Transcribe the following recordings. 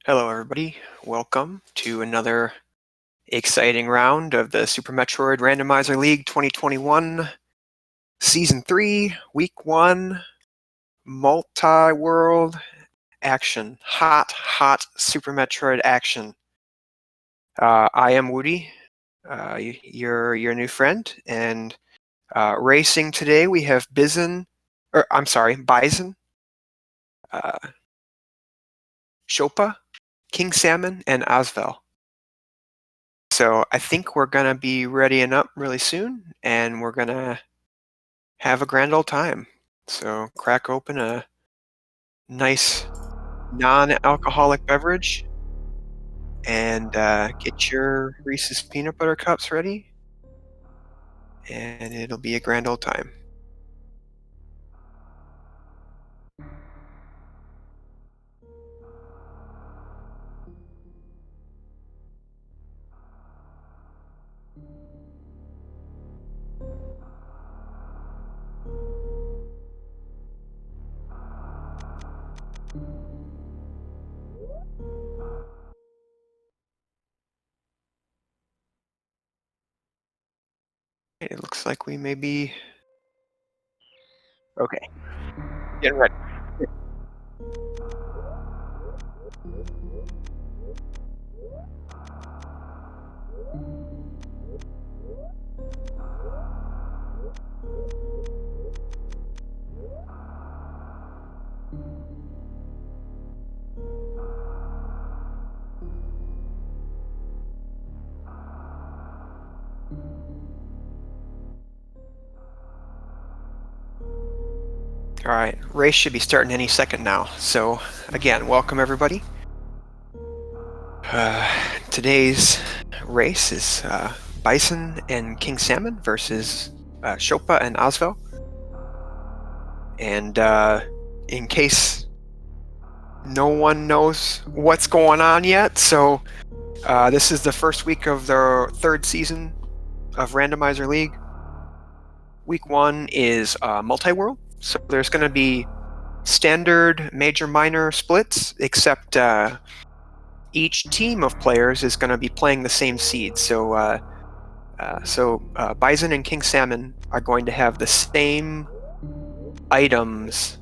Hello, everybody. Welcome to another exciting round of the Super Metroid Randomizer League 2021, Season 3, Week 1, multi-world action. Hot Super Metroid action. I am Woody, your new friend, and racing today we have Bison, uh, Shopa, King Salmon, and Asvel. So I think we're gonna be readying up really soon, and we're gonna have a grand old time. So crack open a nice non-alcoholic beverage and get your Reese's peanut butter cups ready, and it'll be a grand old time. It looks like we may be okay. Getting ready. All right, race should be starting any second now. So again, welcome everybody. Today's race is Bison and King Salmon versus Shopa and Asvel. And in case no one knows what's going on yet, so this is the first week of the third season of Randomizer League. Week 1 is multi-world, so there's going to be standard major-minor splits, except each team of players is going to be playing the same seed. So Bison and King Salmon are going to have the same items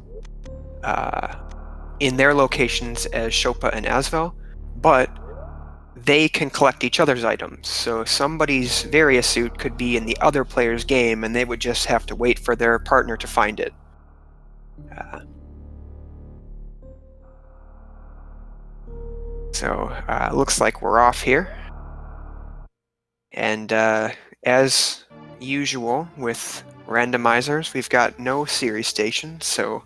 in their locations as Shopa and Asvel, but they can collect each other's items. So somebody's Varia suit could be in the other player's game, and they would just have to wait for their partner to find it. Looks like we're off here. And as usual with randomizers, we've got no series stations, so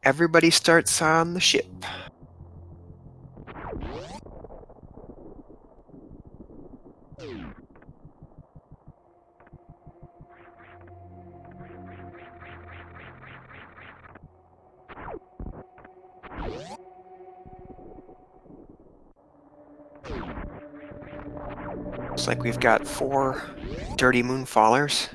everybody starts on the ship. Looks like we've got 4 dirty moonfallers.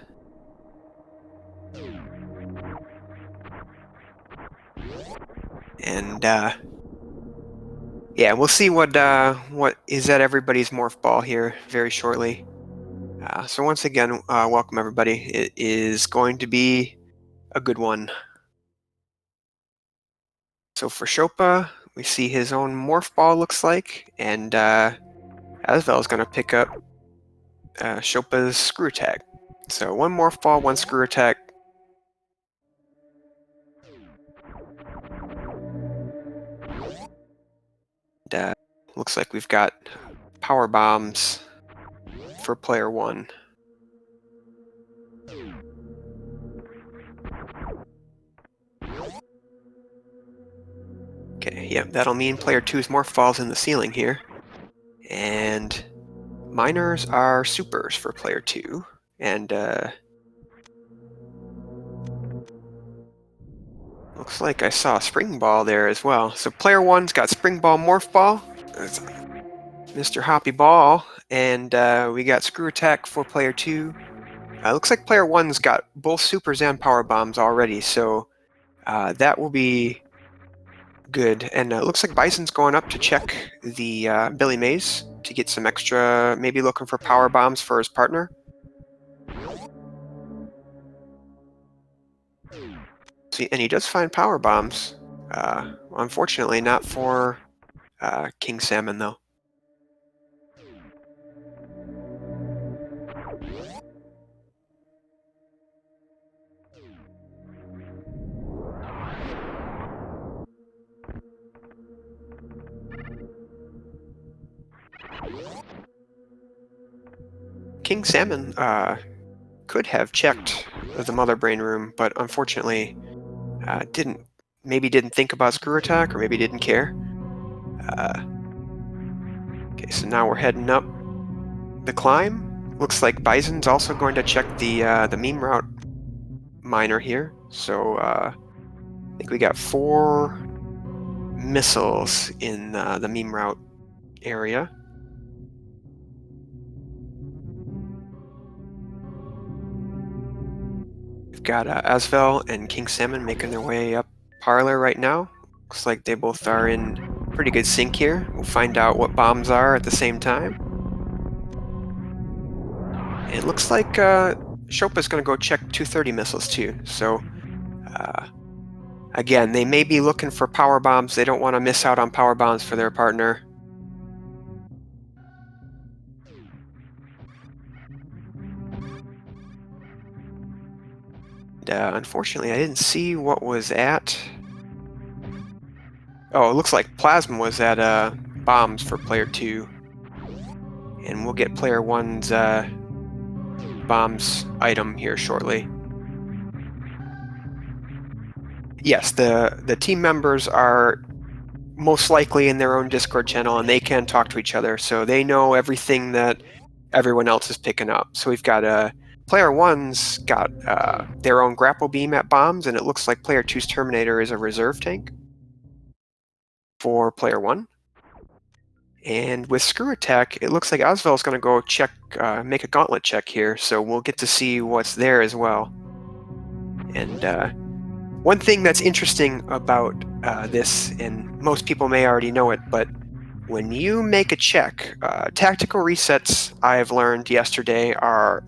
And yeah, we'll see what is at everybody's morph ball here very shortly. So once again, welcome everybody. It is going to be a good one. So for Shopa, we see his own morph ball looks like, and Asvel is going to pick up Shopa's screw attack. So 1 morph ball, 1 screw attack. And, looks like we've got power bombs for player 1. Okay, yep, that'll mean player 2's morph falls in the ceiling here. And minors are supers for player 2. And looks like I saw a spring ball there as well. So player 1's got spring ball, morph ball. That's Mr. Hoppy Ball. And we got screw attack for player 2. Looks like player 1's got both supers and power bombs already. So that will be Good. And it looks like BiZalon's going up to check the Billy Mays to get some extra, maybe looking for power bombs for his partner. See, and he does find power bombs. Unfortunately, not for King Salmon, though. King Salmon could have checked the Mother Brain room, but unfortunately didn't. Maybe didn't think about screw attack, or maybe didn't care. Okay, so now we're heading up the climb. Looks like BiZalon's also going to check the meme route miner here. So I think we got 4 missiles in the meme route area. We've got Asvel and King Salmon making their way up Parlor right now. Looks like they both are in pretty good sync here. We'll find out what bombs are at the same time. It looks like Shopa's going to go check 230 missiles too. So again, they may be looking for power bombs. They don't want to miss out on power bombs for their partner. Unfortunately, I didn't see what was at. Oh, it looks like Plasma was at bombs for player 2. And we'll get player 1's bombs item here shortly. Yes, the team members are most likely in their own Discord channel, and they can talk to each other, so they know everything that everyone else is picking up. So we've got player 1's got their own grapple beam at bombs, and it looks like player 2's Terminator is a reserve tank for player 1. And with screw attack, it looks like Asvel is going to go check, make a gauntlet check here, so we'll get to see what's there as well. And one thing that's interesting about this, and most people may already know it, but when you make a check, tactical resets, I've learned yesterday, are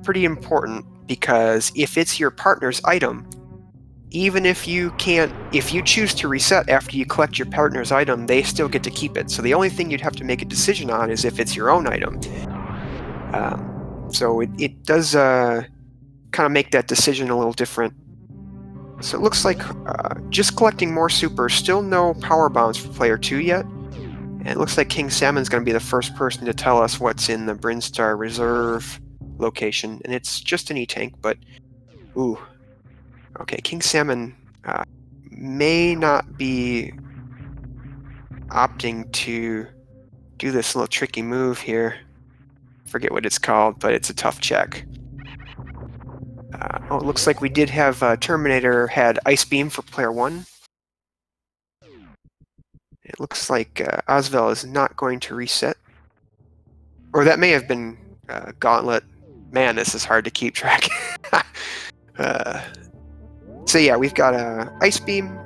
pretty important, because if it's your partner's item, even if you choose to reset after you collect your partner's item, they still get to keep it. So the only thing you'd have to make a decision on is if it's your own item. So it does kind of make that decision a little different. So it looks like just collecting more supers, still no power bombs for player 2 yet. And it looks like King Salmon's going to be the first person to tell us what's in the Brinstar Reserve location. And it's just an E-Tank, but ooh. Okay, King Salmon may not be opting to do this little tricky move here. Forget what it's called, but it's a tough check. Oh, it looks like we did have Terminator had Ice Beam for player 1. It looks like Asvel is not going to reset. Or that may have been Gauntlet. Man, this is hard to keep track. So yeah, we've got Ice Beam.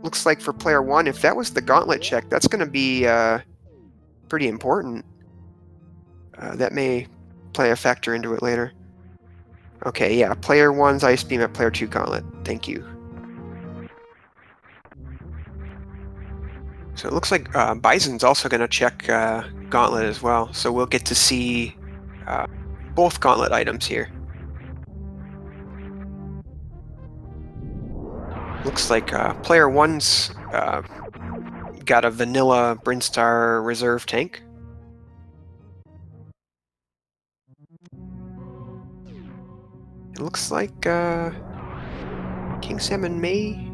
Looks like for player 1, if that was the Gauntlet check, that's going to be pretty important. That may play a factor into it later. Okay, yeah, player 1's Ice Beam at player 2 Gauntlet. Thank you. So it looks like BiZalon's also going to check Gauntlet as well. So we'll get to see both Gauntlet items here. Looks like player 1's got a vanilla Brinstar Reserve tank. It looks like King Salmon may...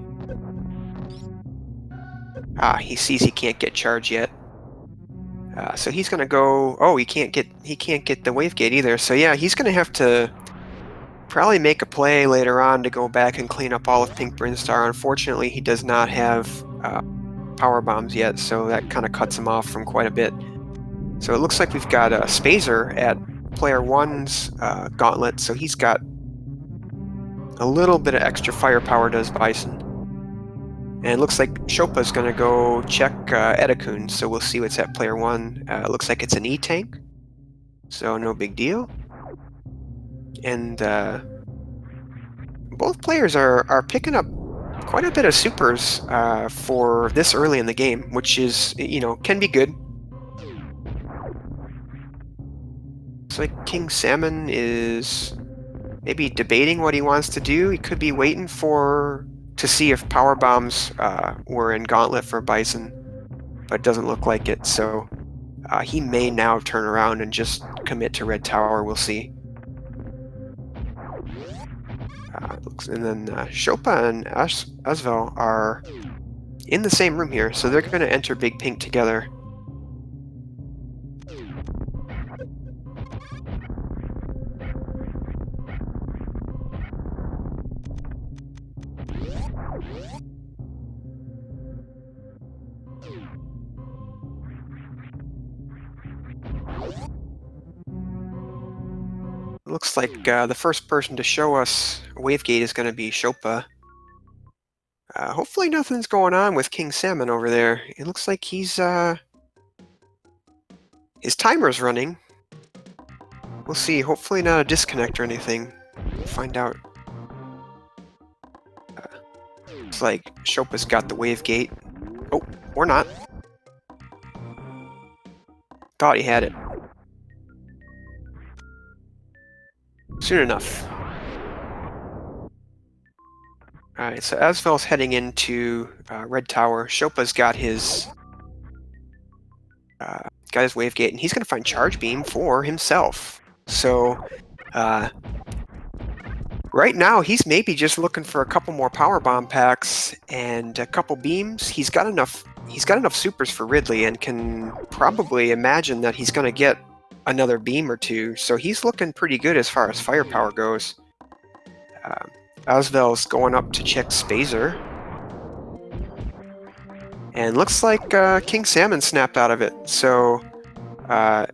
he sees he can't get charged yet. So he's gonna go... Oh, he can't get the wave gate either. So yeah, he's gonna have to probably make a play later on to go back and clean up all of Pink Brinstar. Unfortunately, he does not have power bombs yet, so that kind of cuts him off from quite a bit. So it looks like we've got a Spazer at player 1's Gauntlet, so he's got a little bit of extra firepower, does BiZalon. And it looks like Shopa's going to go check Edakun, so we'll see what's at player 1. It looks like it's an E-tank, so no big deal. And both players are picking up quite a bit of supers for this early in the game, which is, can be good. Looks like King Salmon is maybe debating what he wants to do. He could be waiting to see if power bombs were in Gauntlet for BiZalon, but it doesn't look like it. So he may now turn around and just commit to Red Tower. We'll see. And then Shopa and Asvel are in the same room here, so they're going to enter Big Pink together. Looks like the first person to show us Wavegate is going to be Shopa. Hopefully nothing's going on with King Salmon over there. It looks like his timer's running. We'll see. Hopefully not a disconnect or anything. We'll find out. Looks like Shopa's got the Wavegate. Oh, or not. Thought he had it. Soon enough. Alright, so Asvel's heading into Red Tower. Shopa's got his Wavegate, and he's going to find Charge Beam for himself. So, right now, he's maybe just looking for a couple more Power Bomb packs and a couple beams. He's got enough supers for Ridley, and can probably imagine that he's going to get another beam or two. So he's looking pretty good as far as firepower goes. Asvel's going up to check Spazer. And looks like King Salmon snapped out of it. So that's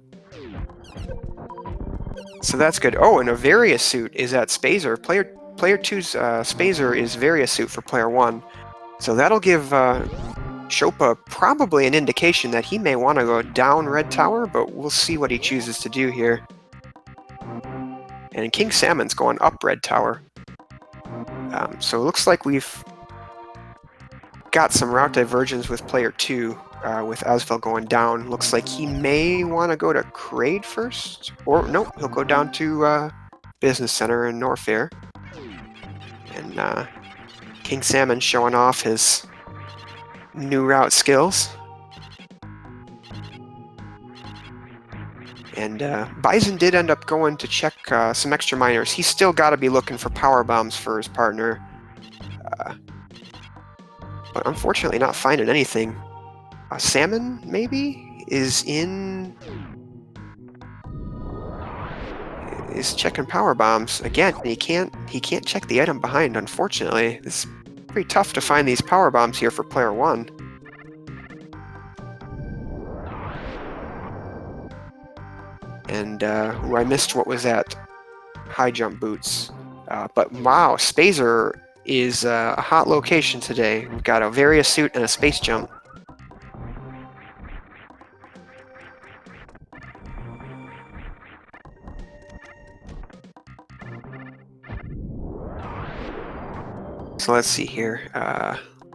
good. Oh, and a Various suit is at Spazer. Player 2's Spazer is Various suit for player 1. So that'll give Shopa probably an indication that he may want to go down Red Tower, but we'll see what he chooses to do here. And King Salmon's going up Red Tower. So it looks like we've got some route divergence with player 2, with Asvel going down. Looks like he may want to go to Kraid first. Or, nope, he'll go down to Business Center in Norfair. And King Salmon showing off his new route skills. And BiZalon did end up going to check some extra miners. He's still got to be looking for power bombs for his partner. But unfortunately not finding anything. Salmon, maybe, is checking power bombs. Again, he can't check the item behind, unfortunately. It's pretty tough to find these power bombs here for player 1. And I missed what was that. High jump boots. But wow, Spazer is a hot location today. We've got a Various suit and a space jump. So let's see here.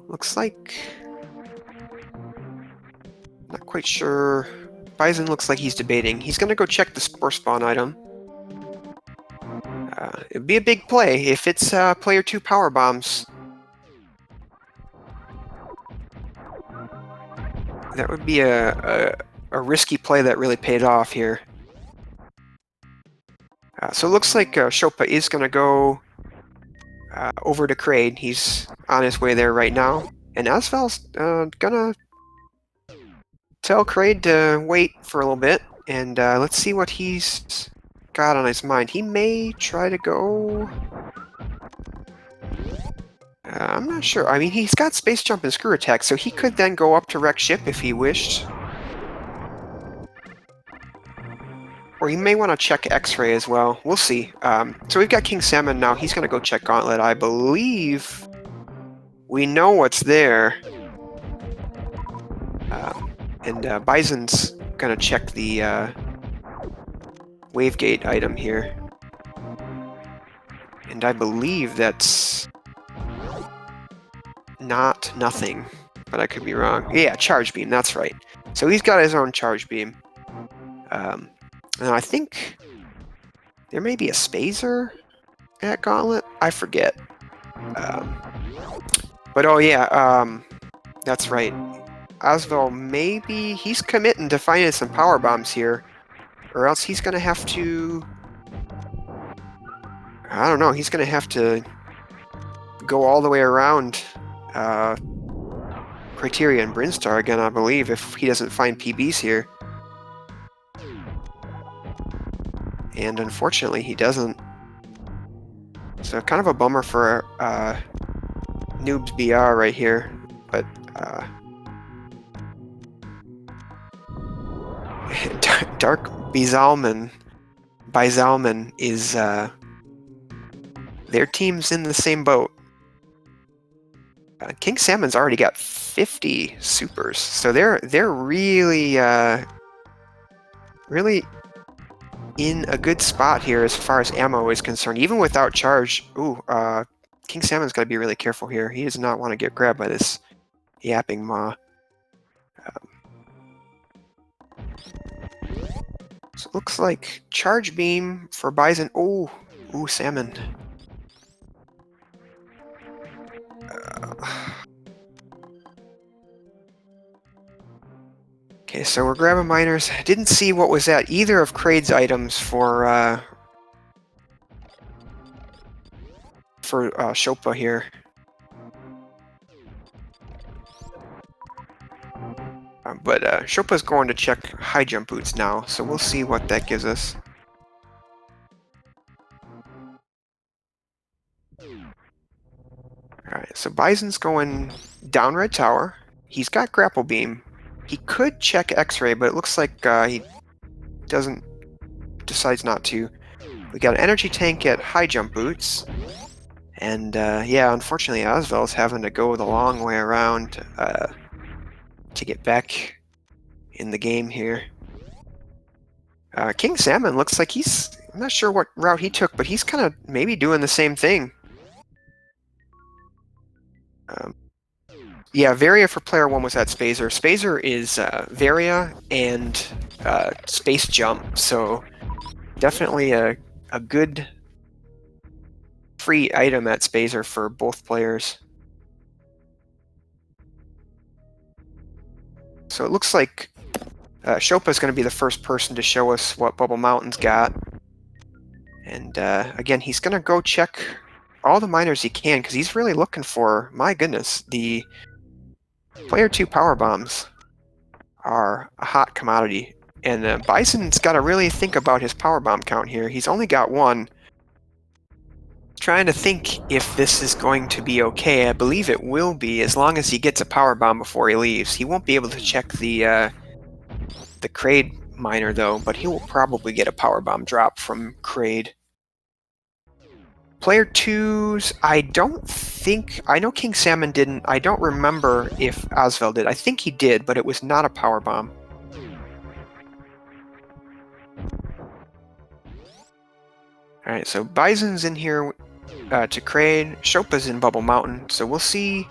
Looks like... not quite sure. BiZalon looks like he's debating. He's going to go check the Spore Spawn item. It'd be a big play if it's player 2 power bombs. That would be a risky play that really paid off here. So it looks like Shopa is going to go over to Kraid. He's on his way there right now. And Asvel's gonna tell Kraid to wait for a little bit. And let's see what he's got on his mind. He may try to go... I'm not sure. I mean, he's got Space Jump and Screw Attack, so he could then go up to Wreck Ship if he wished. Or he may want to check X-Ray as well. We'll see. So we've got King Salmon now. He's going to go check Gauntlet. I believe we know what's there. And BiZalon's gonna check the wavegate item here. And I believe that's not nothing, but I could be wrong. Yeah, charge beam, that's right. So he's got his own charge beam. And I think there may be a spazer at Gauntlet. I forget. But oh yeah, that's right. Asvel, maybe he's committing to finding some power bombs here, or else he's gonna have to. I don't know. He's gonna have to go all the way around Criteria and Brinstar again, I believe, if he doesn't find PBs here. And unfortunately, he doesn't. So kind of a bummer for noobs BR right here, but Dark BiZalon is their team's in the same boat. King Salmon's already got 50 supers, so they're really really in a good spot here as far as ammo is concerned, even without charge. Ooh, King Salmon's got to be really careful here. He does not want to get grabbed by this yapping maw. So it looks like charge beam for Bison. Ooh, Salmon. Okay, so we're grabbing miners. Didn't see what was at either of Kraid's items for Shopa here. But Shopa's going to check high jump boots now, so we'll see what that gives us. Alright, so Bison's going down red tower. He's got grapple beam. He could check X-ray, but it looks like he decides not to. We got an energy tank at high jump boots. And yeah, unfortunately Asvel's having to go the long way around to get back in the game here. King Salmon looks like I'm not sure what route he took, but he's kind of maybe doing the same thing. Yeah, Varia for player 1 was at Spazer. Spazer is Varia and Space Jump, so definitely a good free item at Spazer for both players. So it looks like Shopa's going to be the first person to show us what Bubble Mountain's got. And again, he's going to go check all the miners he can, because he's really looking for, my goodness, the player 2 power bombs are a hot commodity. And Bison's got to really think about his power bomb count here. He's only got one. Trying to think if this is going to be okay. I believe it will be, as long as he gets a power bomb before he leaves. He won't be able to check the Kraid miner though, but he will probably get a power bomb drop from Kraid. Player 2's, I know King Salmon didn't. I don't remember if Asvel did. I think he did, but it was not a power bomb. Alright, so Bison's in here to Kraid. Shopa's in Bubble Mountain, so we'll see.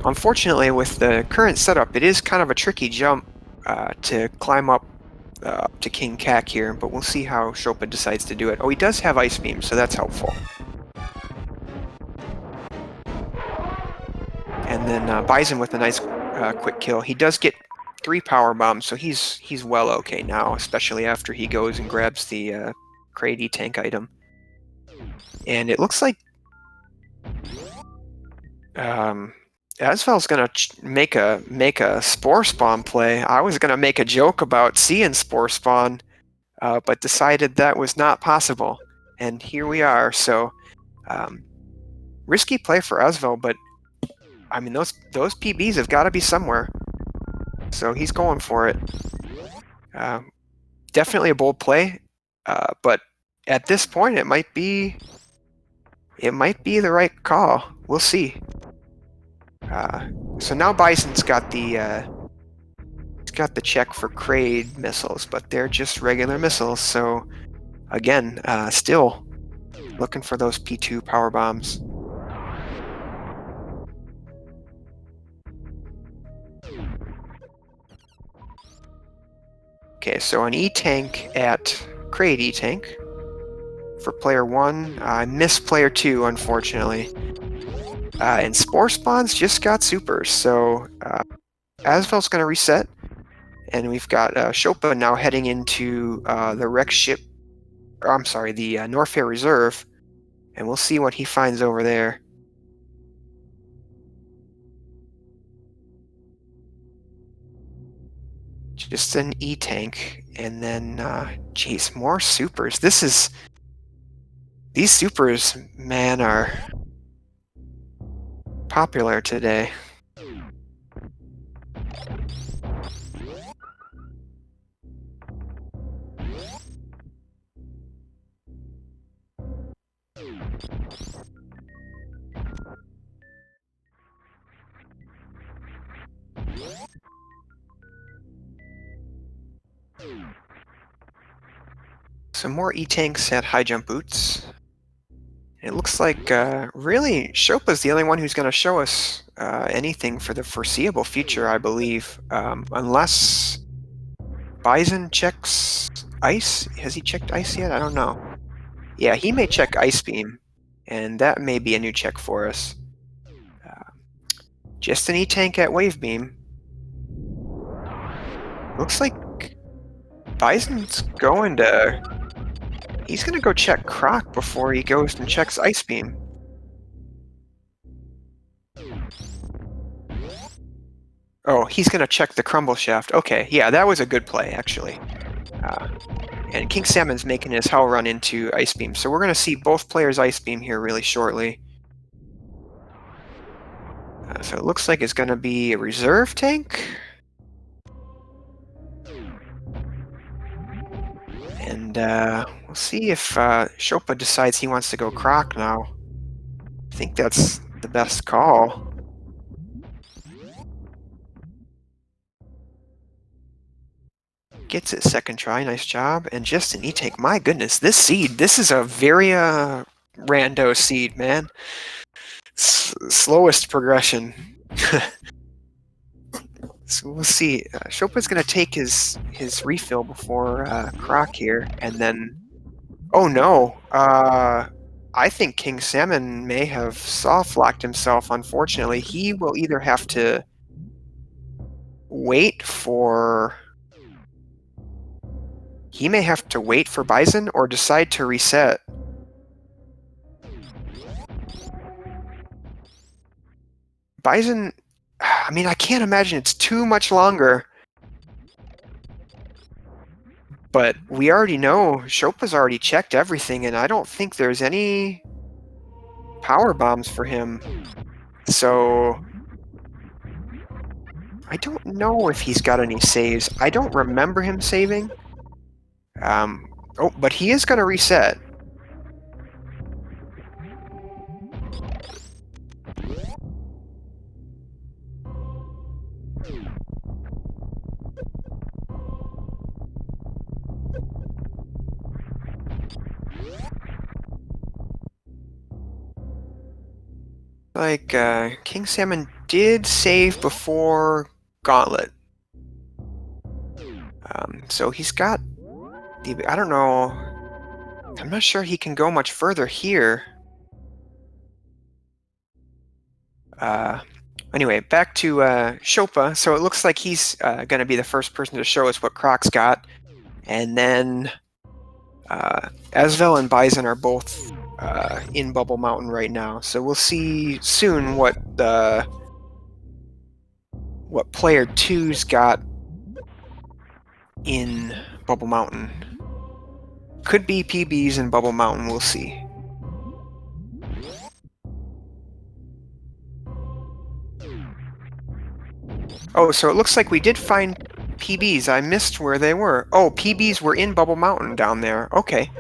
Unfortunately, with the current setup, it is kind of a tricky jump to climb up to King Kak here, but we'll see how Shopa decides to do it. Oh, he does have Ice Beam, so that's helpful. And then Bison with a nice quick kill. He does get 3 power bombs, so he's well okay now, especially after he goes and grabs the Kraid tank item. And it looks like Asvel's gonna make a Spore Spawn play. I was gonna make a joke about seeing Spore Spawn, but decided that was not possible. And here we are. So risky play for Asvel, but I mean those PBs have got to be somewhere. So he's going for it. Definitely a bold play, but at this point it might be it might be the right call. We'll see. So now BiZalon's got the check for Kraid missiles, but they're just regular missiles. So again, still looking for those P2 power bombs. Okay, so an E-Tank at Kraid E-Tank for player 1. I missed player 2, unfortunately. And Spore Spawns just got supers, so Asvel's going to reset, and we've got Shopa now heading into the wreck ship, or I'm sorry, the Norfair Reserve, and we'll see what he finds over there. Just an E-Tank, and then, geez, more supers. These supers, man, are popular today. Some more E-Tanks at high jump boots. It looks like, really, Shopa's the only one who's going to show us anything for the foreseeable future, I believe. Unless BiZalon checks ice? Has he checked ice yet? I don't know. Yeah, he may check Ice Beam, and that may be a new check for us. Just an E-Tank at Wave Beam. Looks like BiZalon's going to... He's going to go check Croc before he goes and checks Ice Beam. Oh, he's going to check the Crumble Shaft. Okay, yeah, that was a good play, actually. And King Salmon's making his Hell run into Ice Beam, so we're going to see both players Ice Beam here really shortly. So it looks like it's going to be a reserve tank. And we'll see if Shopa decides he wants to go Croc now. I think that's the best call. Gets it second try, nice job. And just an E-Tank, my goodness, this seed, this is a very rando seed, man. Slowest progression. So we'll see. Shopa's going to take his refill before Croc here, and then... Oh no! I think King Salmon may have soft-locked himself, unfortunately. He will either have to wait for... He may have to wait for BiZalon or decide to reset. BiZalon... I mean, I can't imagine it's too much longer. But we already know Shopa's already checked everything, and I don't think there's any power bombs for him. So I don't know if he's got any saves. I don't remember him saving. Oh, but he is going to reset. Like, King Salmon did save before Gauntlet. So he's got the... I don't know. I'm not sure he can go much further here. Anyway, back to Shopa. So it looks like he's going to be the first person to show us what Croc's got. And then Asvel and BiZalon are both in Bubble Mountain right now. So we'll see soon what player 2's got in Bubble Mountain. Could be PBs in Bubble Mountain, we'll see. Oh, so it looks like we did find PBs. I missed where they were. Oh, PBs were in Bubble Mountain down there. Okay.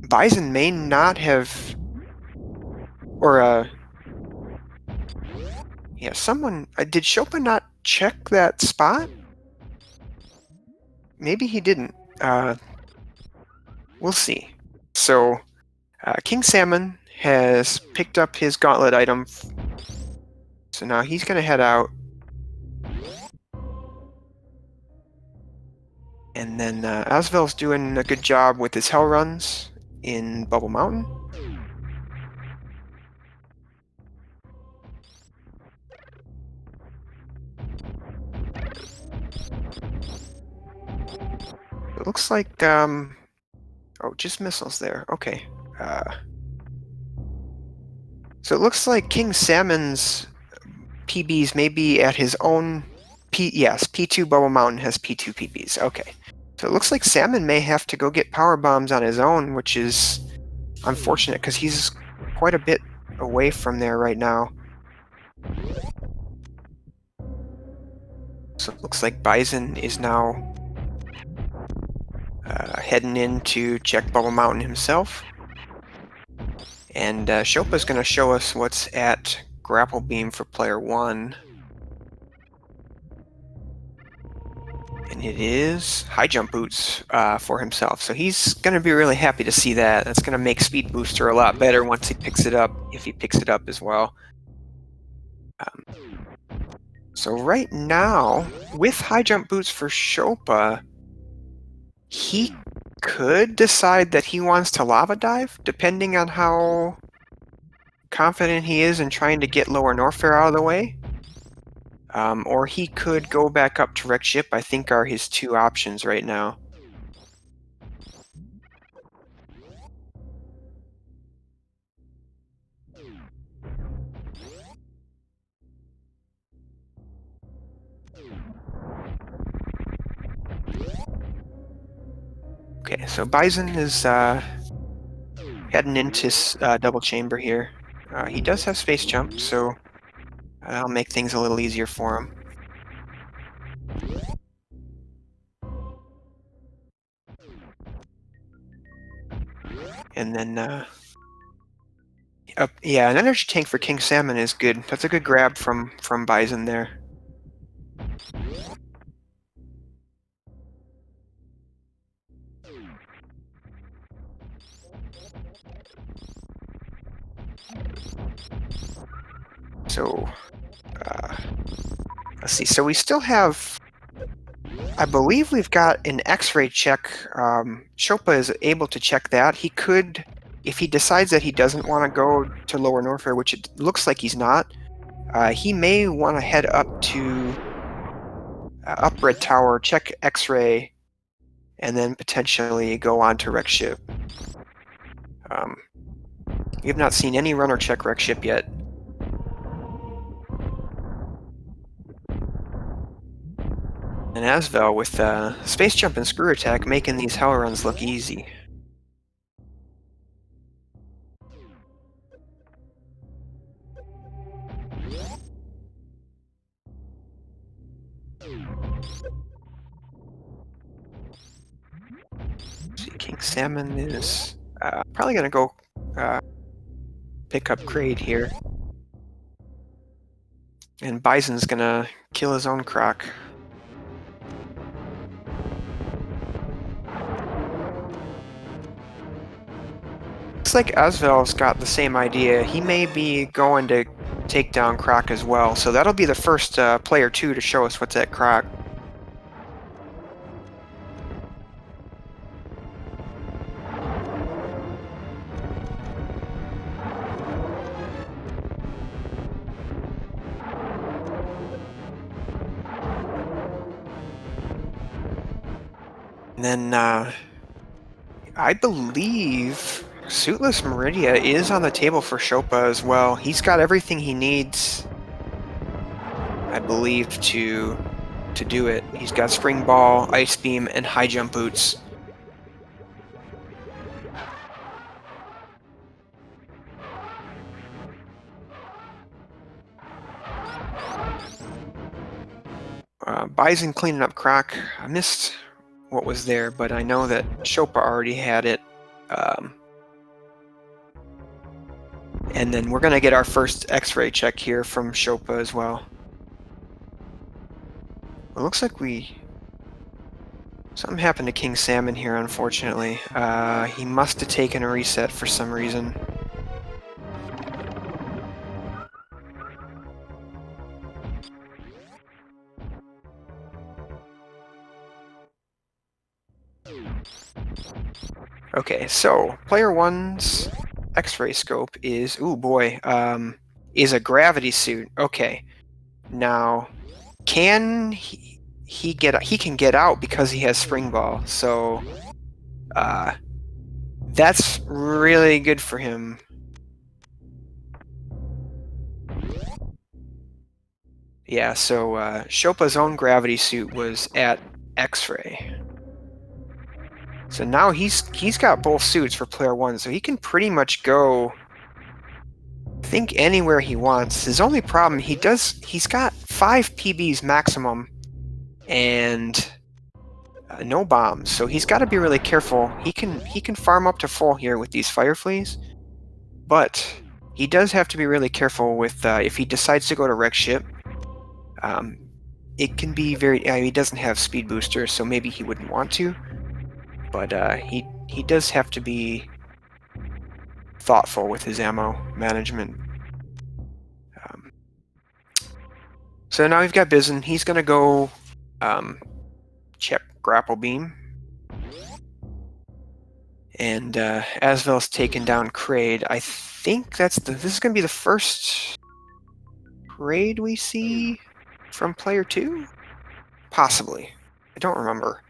BiZalon may not have, or yeah, someone did Chopin not check that spot? Maybe he didn't. We'll see. So King Salmon has picked up his gauntlet item, so now he's gonna head out, and then Asvel's doing a good job with his hell runs in Bubble Mountain. It looks like oh, just missiles there. Okay. So it looks like King Salmon's PBs may be at his own yes, P2 Bubble Mountain has P2 PBs. Okay. So it looks like Salmon may have to go get power bombs on his own, which is unfortunate because he's quite a bit away from there right now. So it looks like BiZalon is now heading in to check Bubble Mountain himself. And Shopa's going to show us what's at Grapple Beam for player 1. And it is high jump boots for himself. So he's going to be really happy to see that. That's going to make Speed Booster a lot better once he picks it up, if he picks it up as well. So right now, with high jump boots for Chopa, he could decide that he wants to lava dive, depending on how confident he is in trying to get Lower Norfair out of the way. Or he could go back up to Wreck Ship, I think are his two options right now. Okay, so BiZalon is heading into double chamber here. He does have space jump, so that'll make things a little easier for him. And then, yeah, an energy tank for King Salmon is good. That's a good grab from BiZalon there. So, let's see. So we still have, I believe we've got an X-ray check. Chopa is able to check that. He could, if he decides that he doesn't want to go to Lower Norfair, which it looks like he's not, he may want to head up to up Red Tower, check X-ray, and then potentially go on to Wreck Ship. We have not seen any runner check Wreck Ship yet. And Asvel with Space Jump and Screw Attack making these hell runs look easy. See, King Salmon is probably going to go pick up Kraid here. And BiZalon's going to kill his own Croc. Looks like Asvel's got the same idea. He may be going to take down Croc as well, so that'll be the first player 2 to show us what's at Croc. And then I believe Suitless Meridia is on the table for Chopa as well. He's got everything he needs, I believe, to do it. He's got Spring Ball, Ice Beam, and High Jump Boots. BiZalon cleaning up Croc. I missed what was there, but I know that Chopa already had it. And then we're going to get our first X-ray check here from Shopa as well. It looks like something happened to King Salmon here, unfortunately. He must have taken a reset for some reason. Okay, so player one's X-ray scope is, ooh boy, is a gravity suit. Okay, now can he can get out because he has spring ball, so that's really good for him. Yeah, so Shopa's own gravity suit was at X-ray. So now he's got both suits for player one, so he can pretty much go, I think, anywhere he wants. His only problem, he's got 5 PBs maximum and no bombs, so he's got to be really careful. He can farm up to full here with these fire fleas, but he does have to be really careful with if he decides to go to wreck ship. It can be very. He doesn't have speed boosters, so maybe he wouldn't want to. But he does have to be thoughtful with his ammo management. So now we've got Bizen. He's gonna go check grapple beam, and Asvel's taken down Kraid. I think this is gonna be the first Kraid we see from player 2, possibly. I don't remember.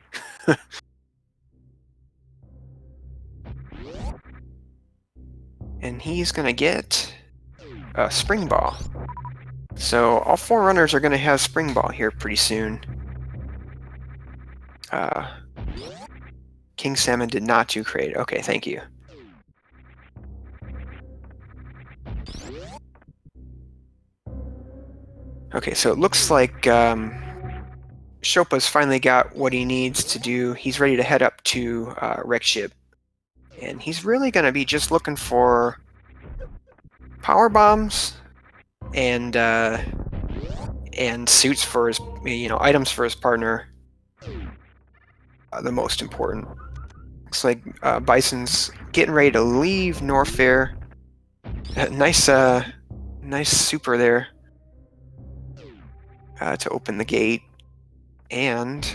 And he's gonna get a spring ball. So all 4 runners are gonna have spring ball here pretty soon. King Salmon did not do Kraid. Okay, thank you. Okay, so it looks like Shopa's finally got what he needs to do. He's ready to head up to wreck ship. And he's really going to be just looking for power bombs and suits for his, items for his partner. The most important. Looks like Bison's getting ready to leave Norfair. Nice super there to open the gate, and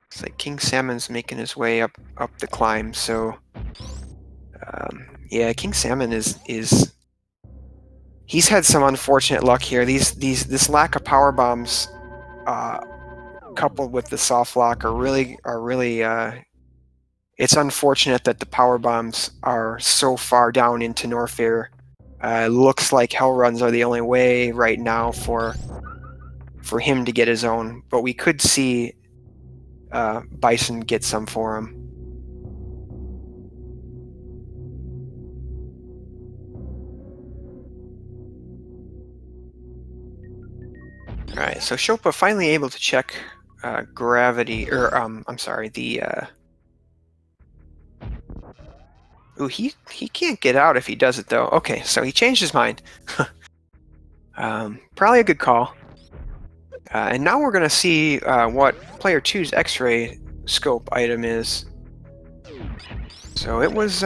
it's like King Salmon's making his way up the climb. So yeah, King Salmon is he's had some unfortunate luck here. This lack of power bombs, coupled with the soft lock, are really. It's unfortunate that the power bombs are so far down into Norfair. Looks like hell runs are the only way right now for him to get his own, but we could see Bison get some for him. Alright, so Shopa finally able to check gravity, or I'm sorry, the ooh, he can't get out if he does it though. Okay, so he changed his mind. Probably a good call. And now we're gonna see what player 2's X-ray scope item is. So it was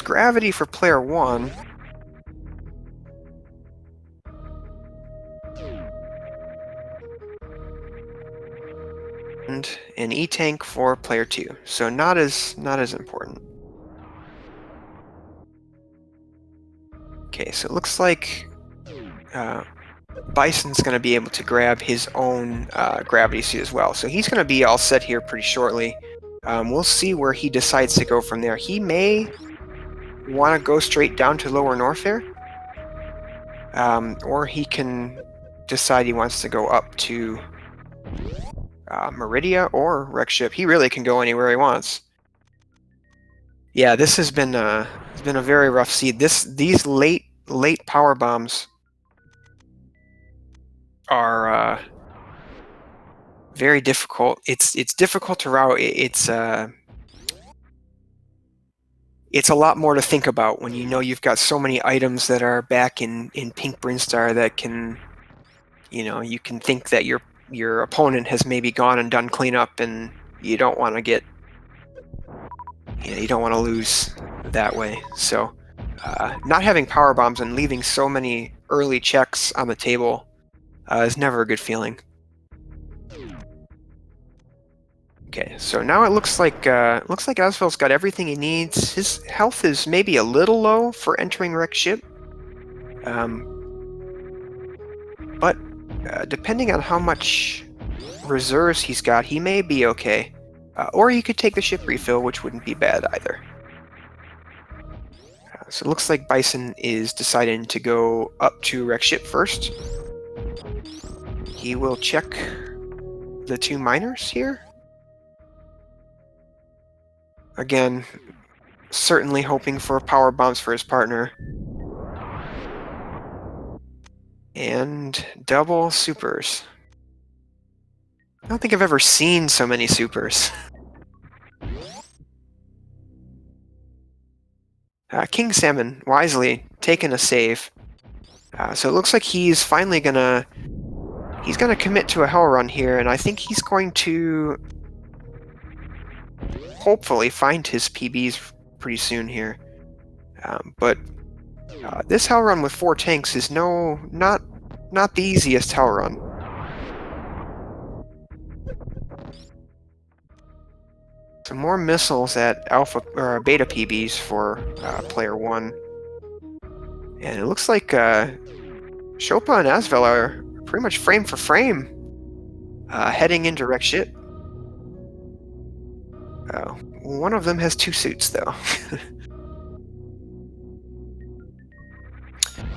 gravity for player 1. And an E-tank for player 2. So not as important. Okay, so it looks like Bison's going to be able to grab his own gravity suit as well. So he's going to be all set here pretty shortly. We'll see where he decides to go from there. He may want to go straight down to Lower Norfair, or he can decide he wants to go up to Meridia or wreck ship. He really can go anywhere he wants. Yeah, this has been a very rough seed. These late power bombs are very difficult. It's difficult to route. it's a lot more to think about when you know you've got so many items that are back in Pink Brinstar that can, you can think that your opponent has maybe gone and done cleanup, and you don't want to get, you don't want to lose that way. So, not having power bombs and leaving so many early checks on the table is never a good feeling. Okay, so now it looks like Asvel's got everything he needs. His health is maybe a little low for entering wreck ship, but depending on how much reserves he's got, he may be okay. Or he could take the ship refill, which wouldn't be bad either. So it looks like Bison is deciding to go up to wreck ship first. He will check the two miners here. Again, certainly hoping for power bombs for his partner. And double supers. I don't think I've ever seen so many supers. King Salmon wisely taking a save. So it looks like he's finally gonna commit to a hell run here, and I think he's going to hopefully find his PBs pretty soon here. But this hell run with 4 tanks is not the easiest hell run. Some more missiles at alpha or beta PBs for player 1, and it looks like Chopa and Asvel are pretty much frame for frame heading into wreck ship. One of them has 2 suits though.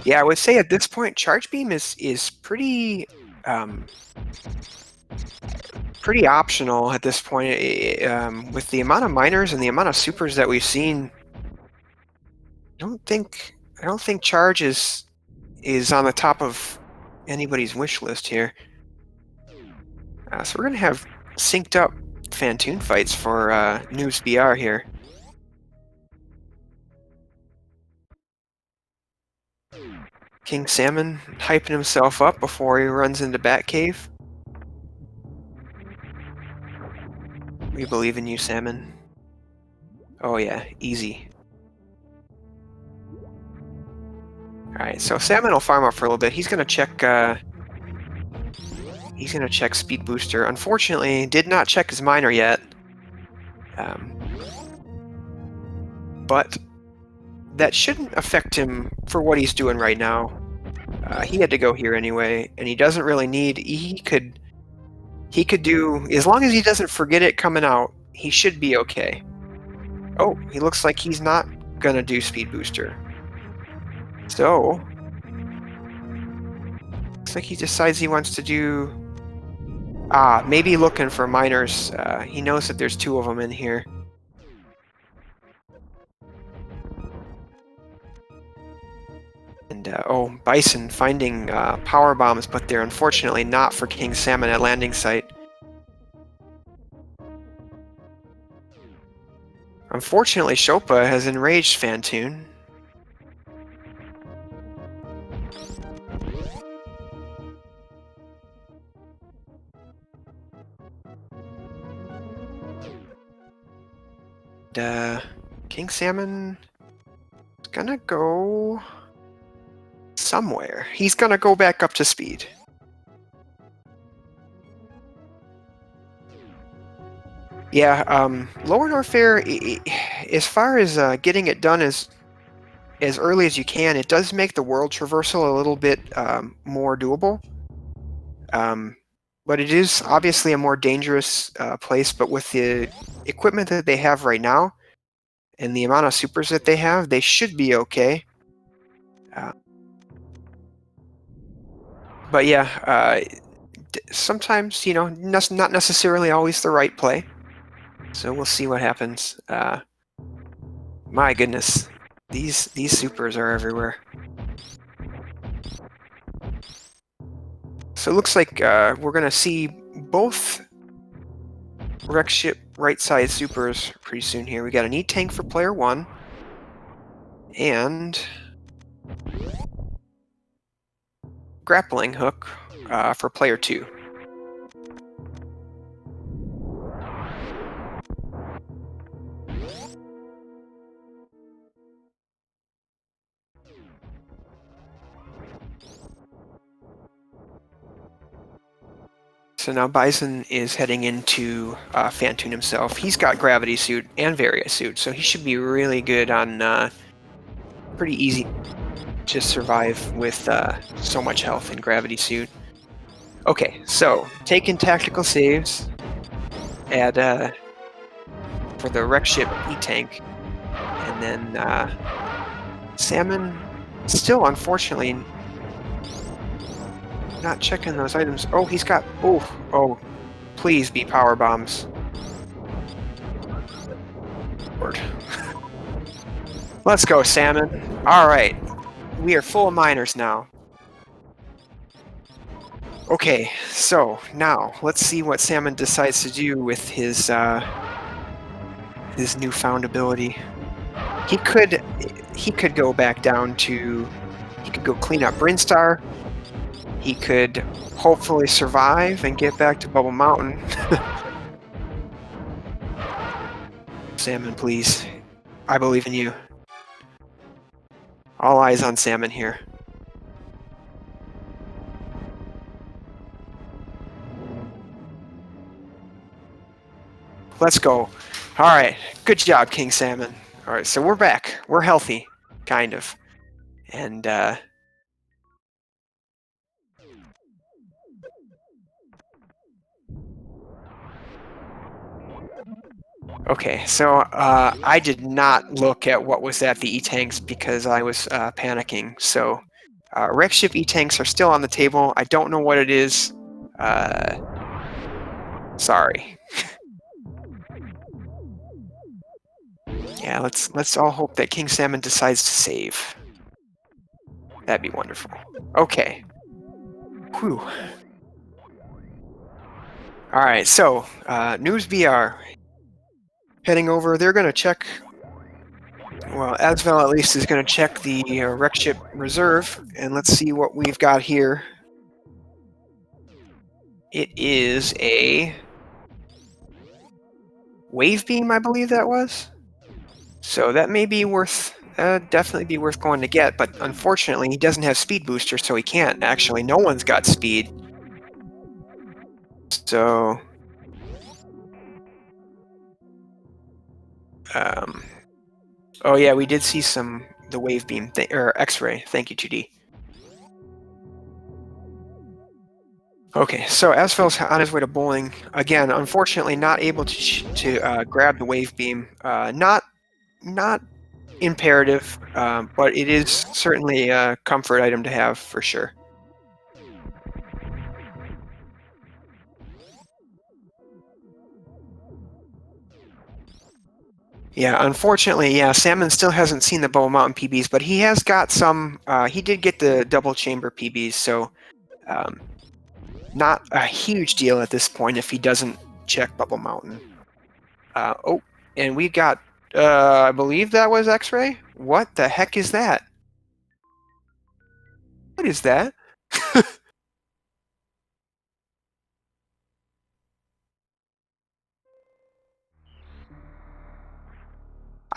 Yeah, I would say at this point, Charge Beam is pretty pretty optional at this point. With the amount of miners and the amount of supers that we've seen, I don't think Charge is on the top of anybody's wish list here. So we're gonna have synced up Fantoon fights for Noobs BR here. King Salmon hyping himself up before he runs into Batcave. We believe in you, Salmon. Oh yeah, easy. Alright, so Salmon will farm up for a little bit. He's gonna check Speed Booster. Unfortunately, did not check his miner yet. But that shouldn't affect him for what he's doing right now. He had to go here anyway, and he doesn't really need. He could do, as long as he doesn't forget it coming out, he should be okay. Oh, he looks like he's not gonna do Speed Booster. So looks like he decides he wants to do. Maybe looking for miners. He knows that there's 2 of them in here. And Bison finding power bombs, but they're unfortunately not for King Salmon at landing site. Unfortunately, Chopa has enraged Fantoon. King Salmon is gonna go somewhere. He's gonna go back up to speed. Yeah, Lower Norfair, as far as getting it done as early as you can, it does make the world traversal a little bit more doable. But it is obviously a more dangerous place, but with the equipment that they have right now, and the amount of supers that they have, they should be okay. But yeah, sometimes, not necessarily always the right play. So we'll see what happens. My goodness, these supers are everywhere. So it looks like we're gonna see both wreck ship right side supers pretty soon here. We got an E-tank for player 1, And grappling hook for player 2. So now Bison is heading into Phantoon himself. He's got Gravity Suit and Varia Suit, so he should be really good on pretty easy to survive with so much health in Gravity Suit. Okay, so taking tactical saves, add for the wreck ship E-Tank, and then Salmon still unfortunately not checking those items. Oh, he's got, oh, please be power bombs. Lord. Let's go, Salmon. All right, we are full of miners now. Okay, so now let's see what Salmon decides to do with his newfound ability. He could go back down to, he could go clean up Brinstar. He could hopefully survive and get back to Bubble Mountain. Salmon, please. I believe in you. All eyes on Salmon here. Let's go. All right. Good job, King Salmon. All right, so we're back. We're healthy, kind of. And, okay, so I did not look at what was at the E-Tanks because I was panicking. So wreck ship E-Tanks are still on the table. I don't know what it is. Sorry. Yeah, let's all hope that King Salmon decides to save. That'd be wonderful. Okay. Whew. All right, so Noobs BR heading over. They're going to check. Well, Asvel at least is going to check the wreck ship reserve, and let's see what we've got here. It is a wave beam, I believe that was. So that may be worth, definitely be worth going to get, but unfortunately he doesn't have speed booster, so he can't. Actually, no one's got speed. So, oh yeah, we did see the wave beam, or X-ray. Thank you, 2D. Okay, so Asfel's on his way to bowling. Again, unfortunately not able to grab the wave beam. Not imperative, but it is certainly a comfort item to have for sure. Yeah, unfortunately, yeah, Salmon still hasn't seen the Bubble Mountain PBs, but he has got some, he did get the double chamber PBs, so not a huge deal at this point if he doesn't check Bubble Mountain. Oh, and we got, I believe that was X-Ray? What the heck is that? What is that?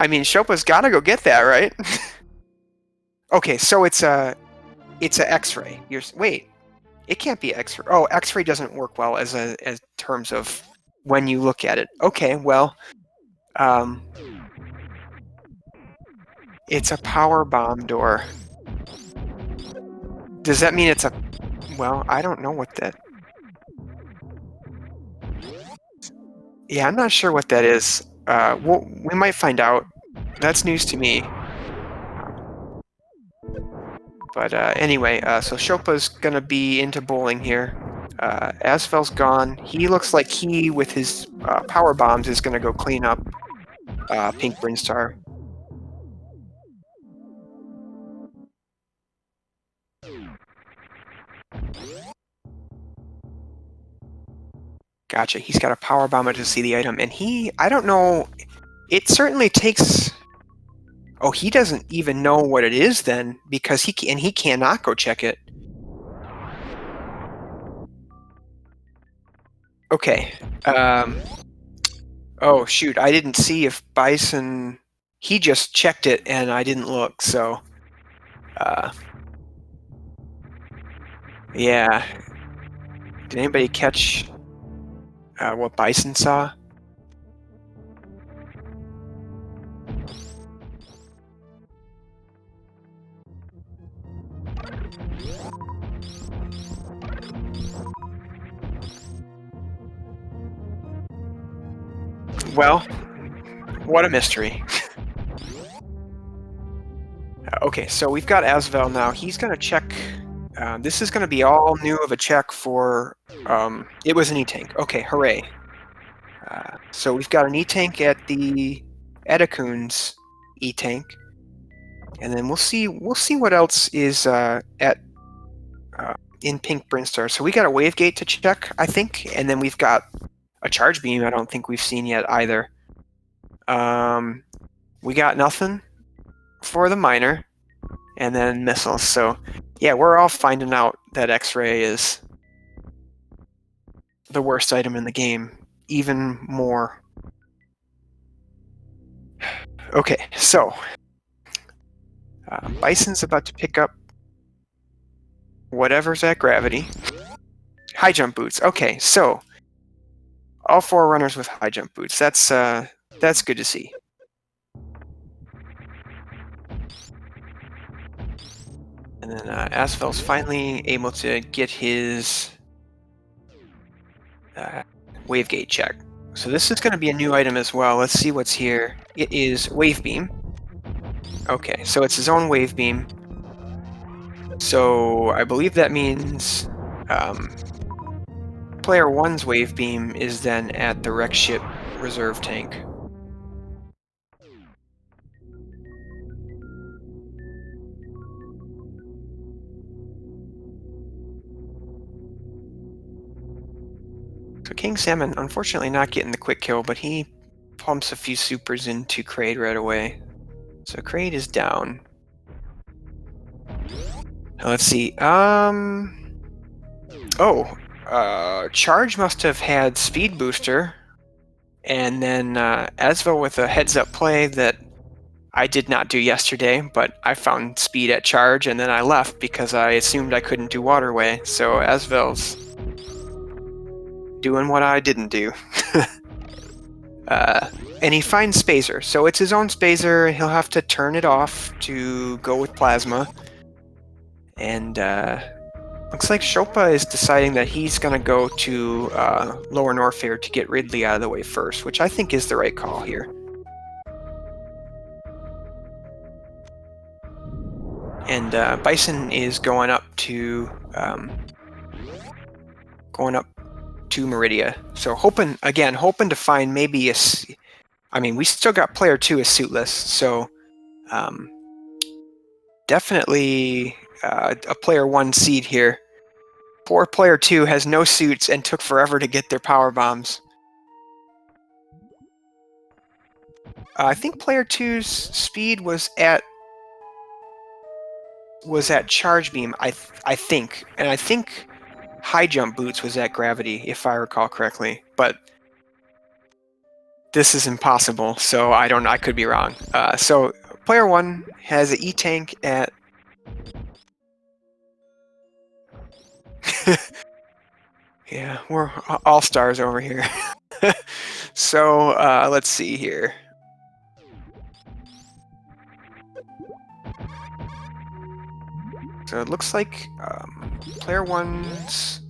I mean, Shopa's gotta go get that, right? Okay, so it's a X-ray. Wait, it can't be X-ray. Oh, X-ray doesn't work well as terms of when you look at it. Okay, well, it's a power bomb door. Does that mean it's a? Well, I don't know what that. Yeah, I'm not sure what that is. We might find out. That's news to me. But anyway, so Shopa's gonna be into bowling here. Asfel's gone. He looks like he, with his power bombs, is gonna go clean up Pink Brinstar. Gotcha. He's got a power bomber to see the item, and I don't know. It certainly takes Oh, he doesn't even know what it is then, because he cannot go check it. Okay. Oh shoot, I didn't see if Bison. He just checked it and I didn't look. So. Yeah. Did anybody catch what Bison saw? Well, what a mystery. Okay, so we've got Asvel now. He's going to check. This is going to be all new of a check for. It was an E-Tank. Okay, hooray. So we've got an E-Tank at the Edakun's E-Tank. And then we'll see what else is in Pink Brinstar. So we got a Wave Gate to check, I think, and then we've got a Charge Beam I don't think we've seen yet either. We got nothing for the Miner, and then missiles. So yeah, we're all finding out that X-Ray is the worst item in the game, even more. Okay, so Bison's about to pick up whatever's at Gravity. High jump boots. Okay, so all 4 runners with high jump boots. That's good to see. And then Asvel's finally able to get his Wave Gate check. So this is going to be a new item as well. Let's see what's here. It is Wave Beam. Okay, so it's his own Wave Beam. So I believe that means player 1's Wave Beam is then at the Wreck Ship reserve tank. So King Salmon, unfortunately not getting the quick kill, but he pumps a few supers into Kraid right away. So Kraid is down. Now let's see. Charge must have had Speed Booster, and then Asvel with a heads-up play that I did not do yesterday, but I found Speed at Charge, and then I left because I assumed I couldn't do Waterway. So Asvel's doing what I didn't do. And he finds Spazer. So it's his own Spazer. He'll have to turn it off to go with Plasma. And looks like Shopa is deciding that he's going to go to Lower Norfair to get Ridley out of the way first, which I think is the right call here. And Bison is going up to Meridia. So hoping to find maybe we still got player 2 is suitless, so definitely a player 1 seed here. Poor player 2 has no suits and took forever to get their power bombs. I think player 2's speed was at Charge Beam, I think, and I think High Jump Boots was at Gravity, if I recall correctly, but this is impossible, so I could be wrong. So player 1 has an E-Tank at yeah, we're all stars over here. So let's see here. So it looks like player 1's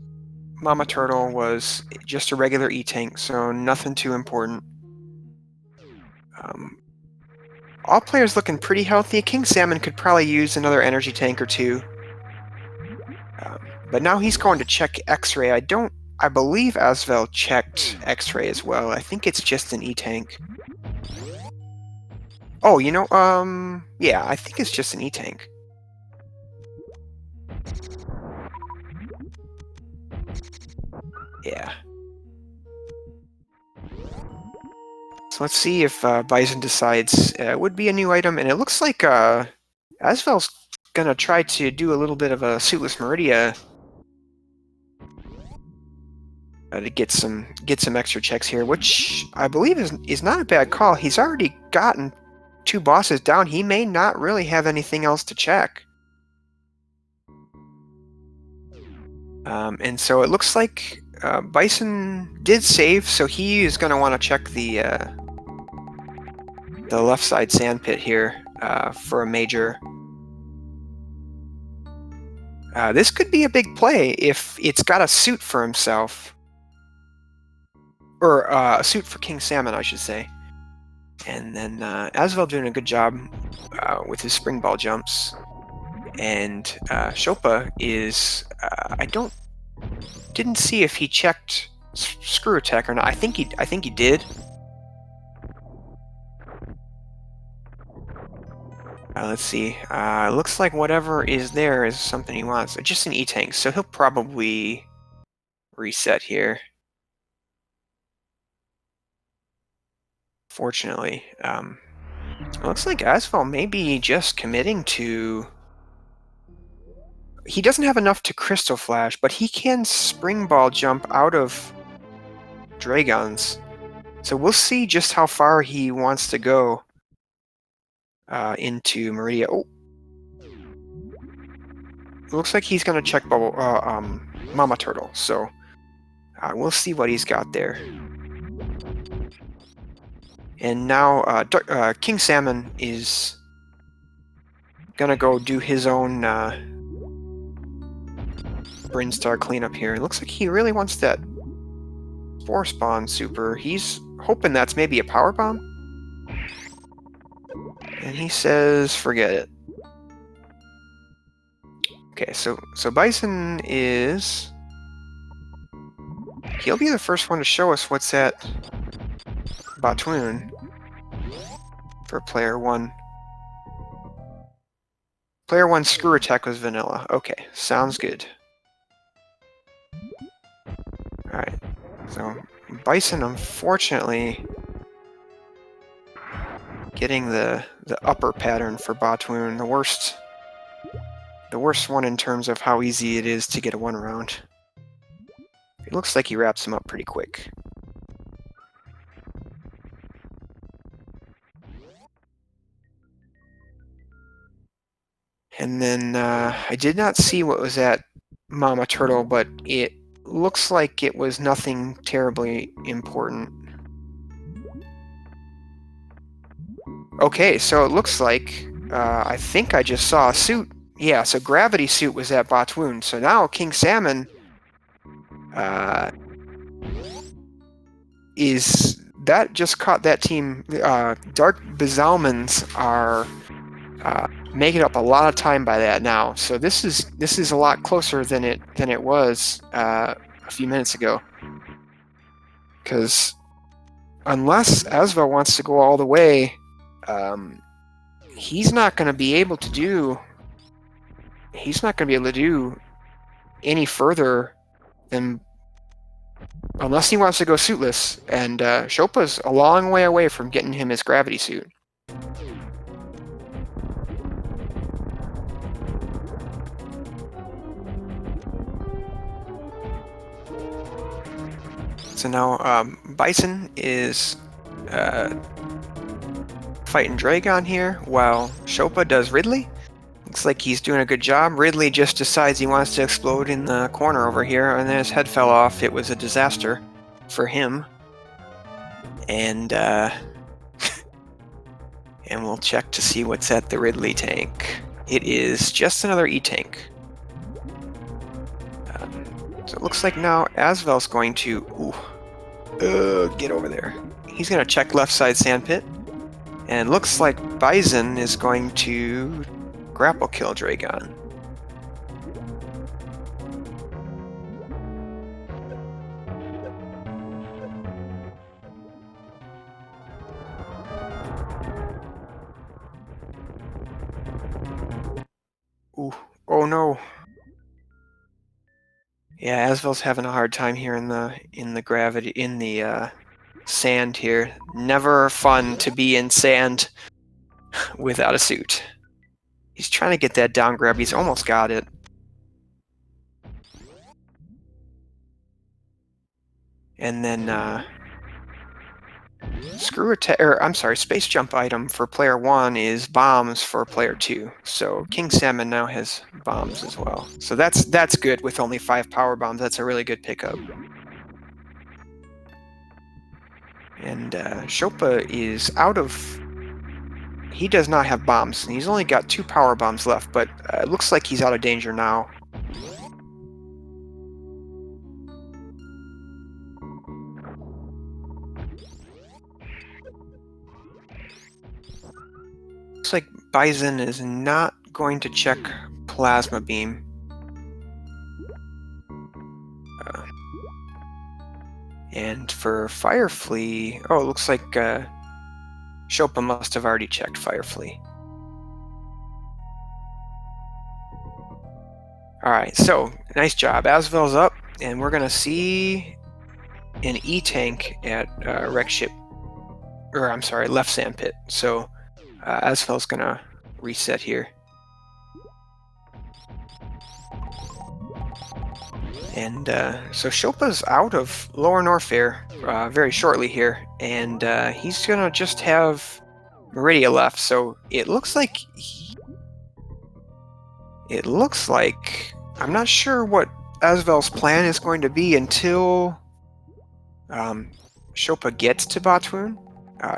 Mama Turtle was just a regular E-Tank, so nothing too important. All players looking pretty healthy. King Salmon could probably use another energy tank or 2. But now he's going to check X-Ray. I believe Asvel checked X-Ray as well. I think it's just an E-Tank. Oh, yeah, I think it's just an E-Tank. Yeah. So let's see if Bison decides it would be a new item, and it looks like Asvel's gonna try to do a little bit of a suitless Meridia to get some extra checks here, which I believe is not a bad call. He's already gotten 2 bosses down. He may not really have anything else to check. And so it looks like Bison did save, so he is going to want to check the left side sand pit here for a major. This could be a big play if it's got a suit for himself. Or a suit for King Salmon, I should say. And then Asvel doing a good job with his spring ball jumps. And Shopa is... I didn't see if he checked screw attack or not. I think he did. Let's see. Looks like whatever is there is something he wants. Just an E-tank, so he'll probably reset here. Fortunately. It looks like Asvel may be just committing to... He doesn't have enough to Crystal Flash, but he can Spring Ball jump out of Dragons. So we'll see just how far he wants to go into Meridia. Oh! It looks like he's going to check Bubble, Mama Turtle, so we'll see what he's got there. And now King Salmon is going to go do his own Brinstar cleanup here. It looks like he really wants that Spore Spawn super. He's hoping that's maybe a Power Bomb. And he says, forget it. Okay, so Bison is... He'll be the first one to show us what's at Batoon for player 1. Player 1 screw attack was vanilla. Okay, sounds good. Alright, so Bison, unfortunately, getting the upper pattern for Batoon, the worst one in terms of how easy it is to get a 1 round. It looks like he wraps him up pretty quick. And then I did not see what was at Mama Turtle, but it looks like it was nothing terribly important. Okay, so it looks like I think I just saw a suit. Yeah, so Gravity Suit was at Batoon. So now King Salmon is... That just caught that team. Dark BiZalon's are making up a lot of time by that now. So this is a lot closer than it was a few minutes ago. Because unless Asvel wants to go all the way, he's not going to be able to do... He's not going to be able to do any further than... Unless he wants to go suitless, and Shopa's a long way away from getting him his gravity suit. So now Bison is fighting Dragon here, while Shopa does Ridley. Looks like he's doing a good job. Ridley just decides he wants to explode in the corner over here, and then his head fell off. It was a disaster for him. And and we'll check to see what's at the Ridley tank. It is just another E-tank. So it looks like now Asvel's going to... get over there. He's going to check left side sandpit. And looks like Bison is going to grapple kill Dragon. Ooh. Oh no. Yeah, Asvel's having a hard time here in the sand here. Never fun to be in sand without a suit. He's trying to get that down grab. He's almost got it. And then space jump item for player 1 is bombs for player 2. So King Salmon now has bombs as well. So that's good with only 5 power bombs. That's a really good pickup. And Shopa is out of... He does not have bombs. He's only got 2 power bombs left, but it looks like he's out of danger now. Looks like BiZalon is not going to check Plasma Beam. And for Fire Flea... Oh, it looks like Shopa must have already checked Fire Flea. Alright, so, nice job. Asvel's up, and we're going to see an E-Tank at Wreck Ship. Or, I'm sorry, Left Sand Pit. So, Asvel's going to reset here. And so Shopa's out of Lower Norfair very shortly here, and he's gonna just have Meridia left. So it looks like I'm not sure what Asvel's plan is going to be until Shopa gets to Batoon.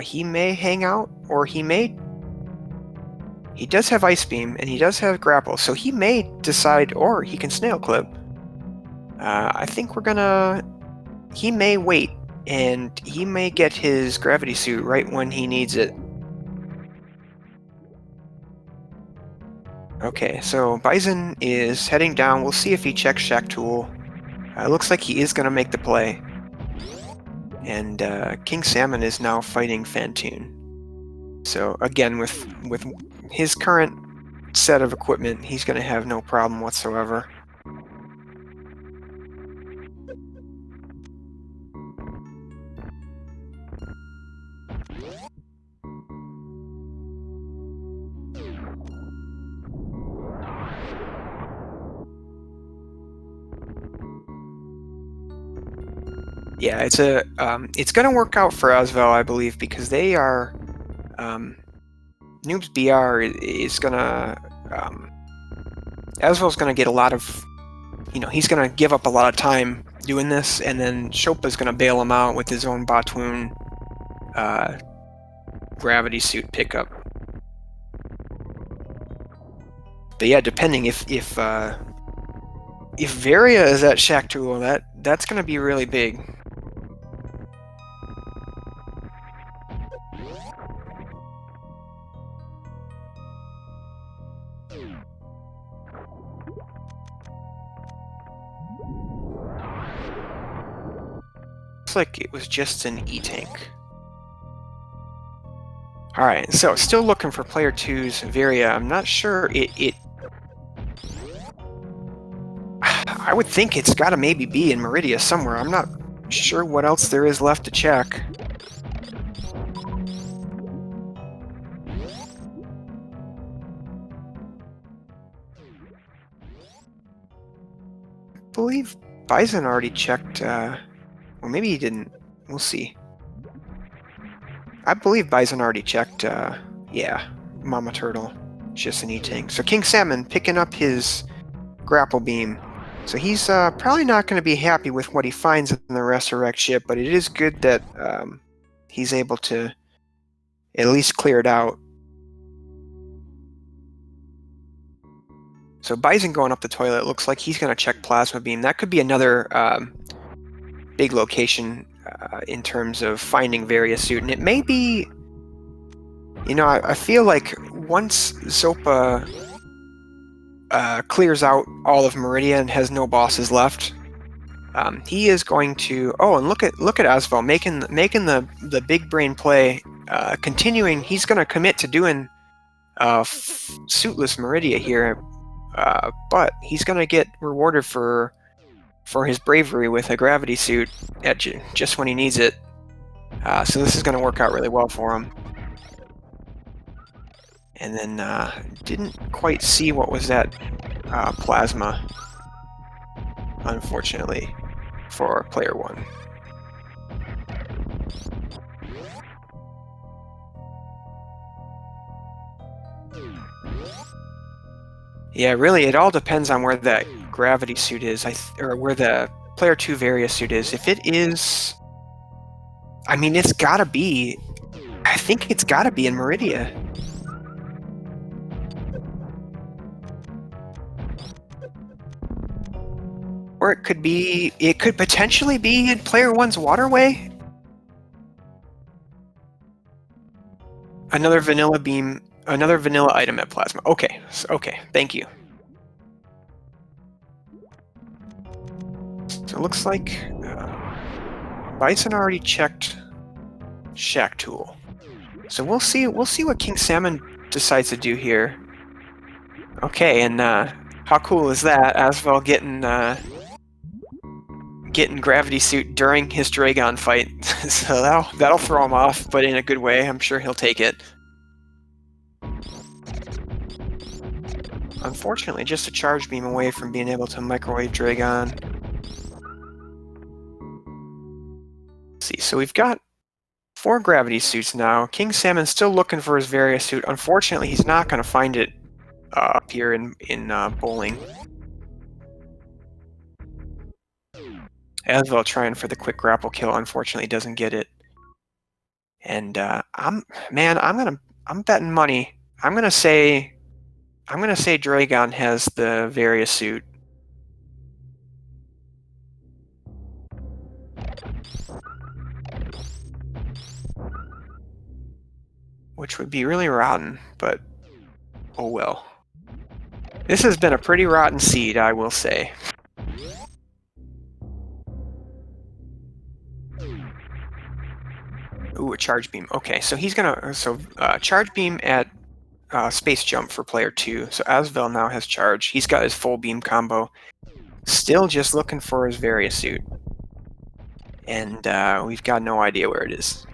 He may hang out, or he does have Ice Beam and he does have Grapple, so he may decide, or he can Snail Clip. I think he may wait, and he may get his gravity suit right when he needs it. Okay, so BiZalon is heading down. We'll see if he checks Shack Tool. Looks like he is going to make the play. And King Salmon is now fighting Fantoon. So again, with his current set of equipment, he's going to have no problem whatsoever. Yeah, it's going to work out for Asvel, I believe, because they are Noobs BR is gonna Asvel's gonna get a lot of, he's gonna give up a lot of time doing this, and then Shopa's gonna bail him out with his own Batoon gravity suit pickup. But yeah, depending if Varia is at Shack Tool, that's gonna be really big. Looks like it was just an E-Tank. Alright, so still looking for player 2's Varia. I'm not sure I would think it's gotta maybe be in Meridia somewhere. I'm not sure what else there is left to check. I believe BiZalon already checked, well, maybe he didn't. We'll see. I believe BiZalon already checked, yeah, Mama Turtle. Just an E-Tank. So King Salmon picking up his Grapple Beam. So he's probably not going to be happy with what he finds in the Resurrect ship, but it is good that he's able to at least clear it out. So BiZalon going up the toilet, looks like he's going to check Plasma Beam. That could be another big location in terms of finding Various Suit. And it may be, I feel like once Zopa clears out all of Meridia and has no bosses left, he is going to... Oh, and look at Asvel making the big brain play, continuing. He's going to commit to doing suitless Meridia here, but he's going to get rewarded for his bravery with a gravity suit at just when he needs it. So this is going to work out really well for him. And then didn't quite see what was that plasma, unfortunately, for player 1. Yeah, really, it all depends on where that gravity suit is, or where the player 2 Various suit is. If it is, I mean, it's gotta be. I think it's gotta be in Meridia. Or it could be. It could potentially be in player 1's waterway. Another vanilla beam. Another vanilla item at Plasma. Okay, okay, thank you. So it looks like Bison already checked Shack Tool. So we'll see what King Salmon decides to do here. Okay, and how cool is that? Asvel getting gravity suit during his Dragon fight. So that'll throw him off, but in a good way. I'm sure he'll take it. Unfortunately, just a charge beam away from being able to microwave Dragon. Let's see, so we've got 4 gravity suits now. King Salmon's still looking for his Various suit. Unfortunately, he's not going to find it up here in bowling. Asvel trying for the quick grapple kill. Unfortunately, doesn't get it. And I'm betting money. I'm gonna say Dragon has the Various suit. Which would be really rotten, but oh well. This has been a pretty rotten seed, I will say. Ooh, a charge beam. Okay, so he's gonna charge beam at space jump for player 2. So Asvel now has charge. He's got his full beam combo. Still just looking for his Various suit, and we've got no idea where it is.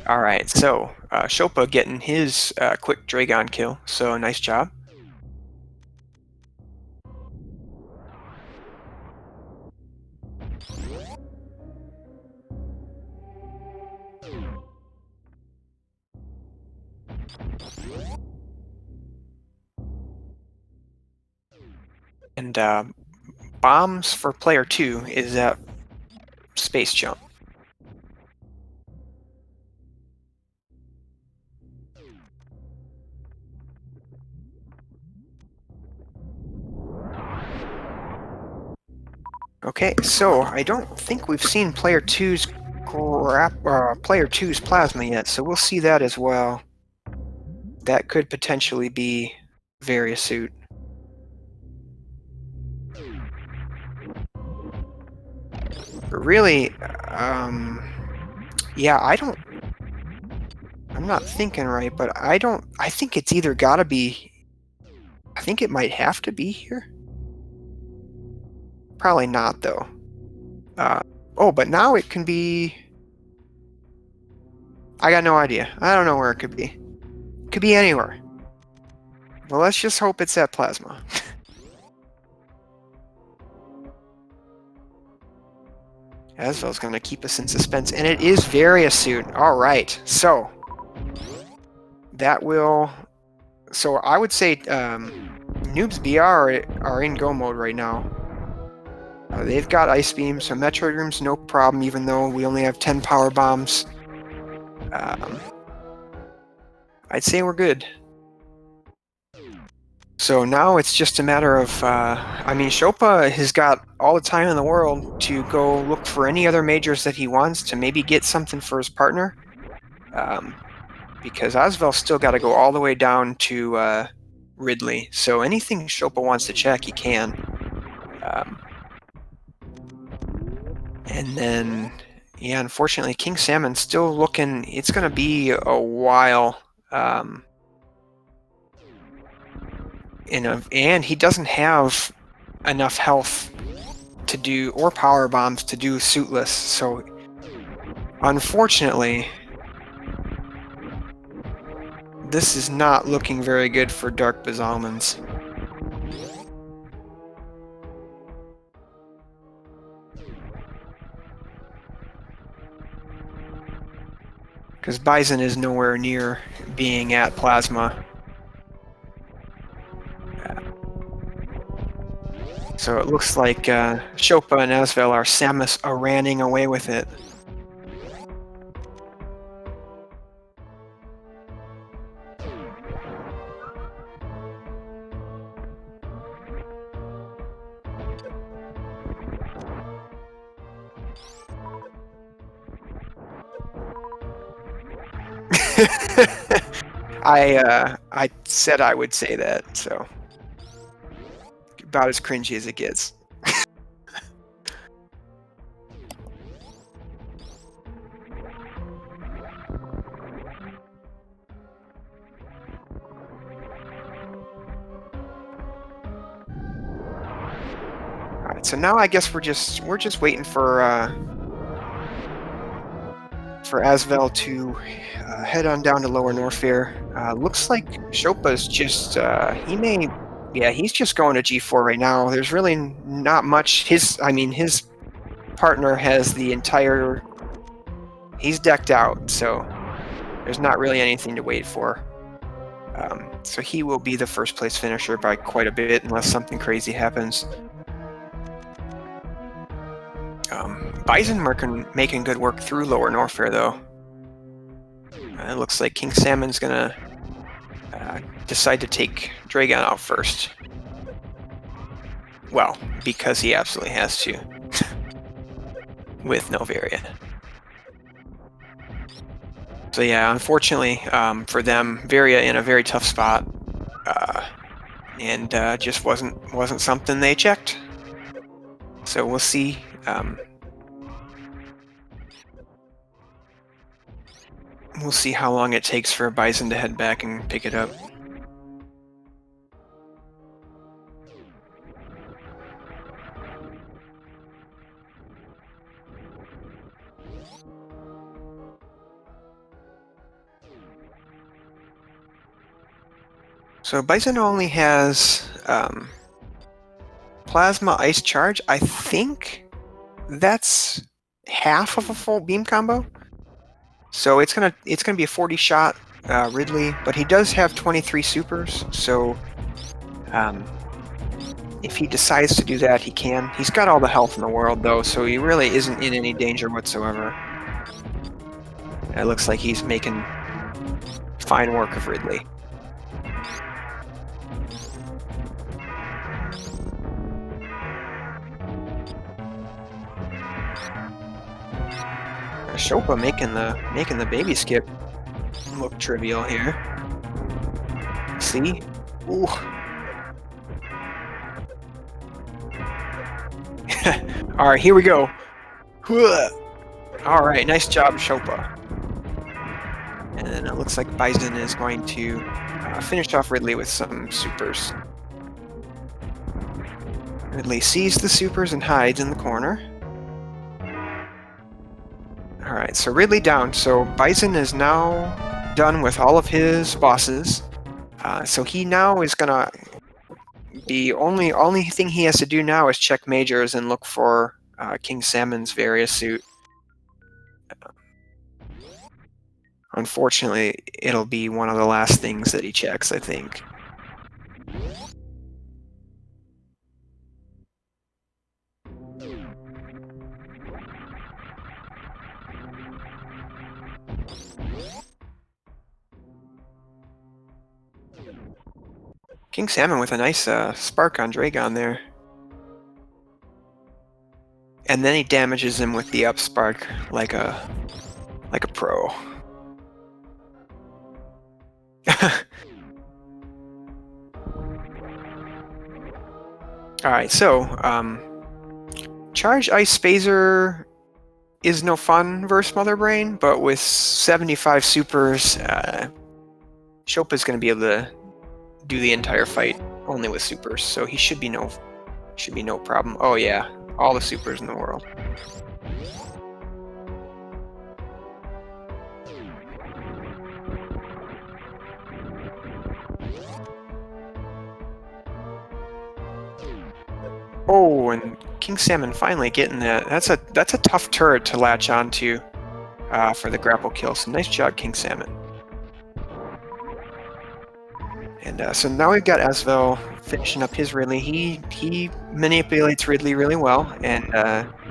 All right, so Shopa getting his quick Dragon kill. So nice job. And bombs for player 2 is at space jump. Okay, so I don't think we've seen player 2's plasma yet, so we'll see that as well. That could potentially be Various suit. But really, yeah, I'm not thinking right, but I think it's either gotta be, I think it might have to be here. Probably not, though. Oh, but now it can be, I got no idea. I don't know where it could be. It could be anywhere. Well, let's just hope it's at Plasma. Asvel's going to keep us in suspense, and it is Various suit. All right, so that will. So I would say noobs BR are in go mode right now. They've got ice beams, so Metroid room's no problem, even though we only have 10 power bombs. I'd say we're good. So now it's just a matter of, I mean, Shopa has got all the time in the world to go look for any other majors that he wants to maybe get something for his partner. Because Asvel's still got to go all the way down to Ridley. So anything Shopa wants to check, he can. And then, yeah, unfortunately, King Salmon's still looking. It's going to be a while. And he doesn't have enough health to do, or power bombs to do suitless. So unfortunately, this is not looking very good for Dark BiZalon's. Because Bison is nowhere near being at Plasma. So it looks like Chopa and Asvel are Samus running away with it. I said I would say that, so about as cringy as it gets. Alright, so now I guess we're just waiting for Asvel to head on down to Lower Norfair. Looks like Chopa's just he's just going to G4 right now. There's really not much. His partner has the entire. He's decked out, so there's not really anything to wait for. So he will be the first place finisher by quite a bit, unless something crazy happens. Bison making good work through Lower Norfair, though. It looks like King Salmon's gonna decide to take Dragon out first. Well, because he absolutely has to. With no Varia. So yeah, unfortunately for them, Varia in a very tough spot. And just wasn't something they checked. So we'll see. We'll see how long it takes for Bison to head back and pick it up. So Bison only has Plasma Ice Charge. I think that's half of a full beam combo. So it's gonna be a 40 shot Ridley, but he does have 23 supers. So if he decides to do that, he can. He's got all the health in the world though, so he really isn't in any danger whatsoever. It looks like he's making fine work of Ridley. Chopa making the baby skip look trivial here. See? Ooh. All right, here we go. All right, nice job, Chopa. And then it looks like Bison is going to finish off Ridley with some supers. Ridley sees the supers and hides in the corner. Alright, so Ridley down. So Bison is now done with all of his bosses. So he now is gonna be only thing he has to do now is check majors and look for King Salmon's Varia suit. Unfortunately, it'll be one of the last things that he checks, I think. King Salmon with a nice spark on Dragon there. And then he damages him with the up spark like a pro. Alright, so Charge Ice Phaser is no fun versus Mother Brain, but with 75 supers, Chopa's gonna be able to do the entire fight only with supers, so he should be no problem. Oh yeah, All the supers in the world. Oh, and King Salmon finally getting that. That's a tough turret to latch onto for the grapple kill. So nice job, King Salmon. And so now we've got Asvel finishing up his Ridley. He manipulates Ridley really well and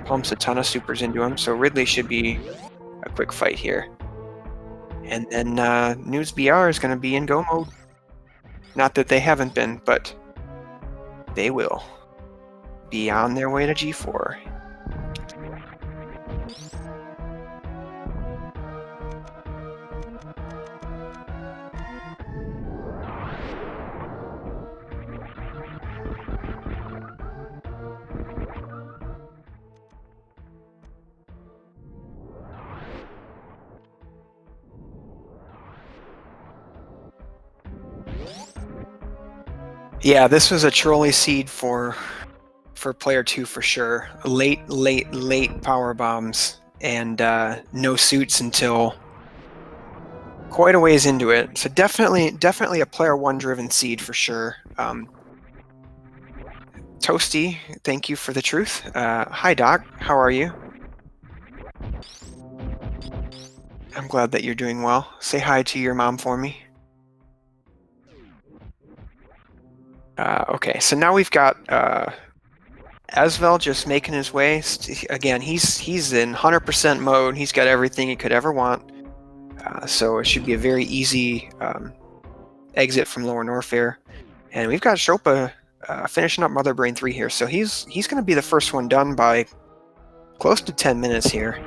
pumps a ton of supers into him. So Ridley should be a quick fight here. And then Noobs BR is going to be in go mode. Not that they haven't been, but they will be on their way to G4. Yeah, this was a trolley seed for player 2 for sure. Late power bombs and no suits until quite a ways into it. So definitely a player 1 driven seed for sure. Toasty, thank you for the truth. Hi Doc, how are you? I'm glad that you're doing well. Say hi to your mom for me. Okay, so now we've got Asvel just making his way. Again, he's in 100% mode. He's got everything he could ever want. So it should be a very easy exit from Lower Norfair. And we've got Shopa finishing up Mother Brain 3 here. So he's going to be the first one done by close to 10 minutes here.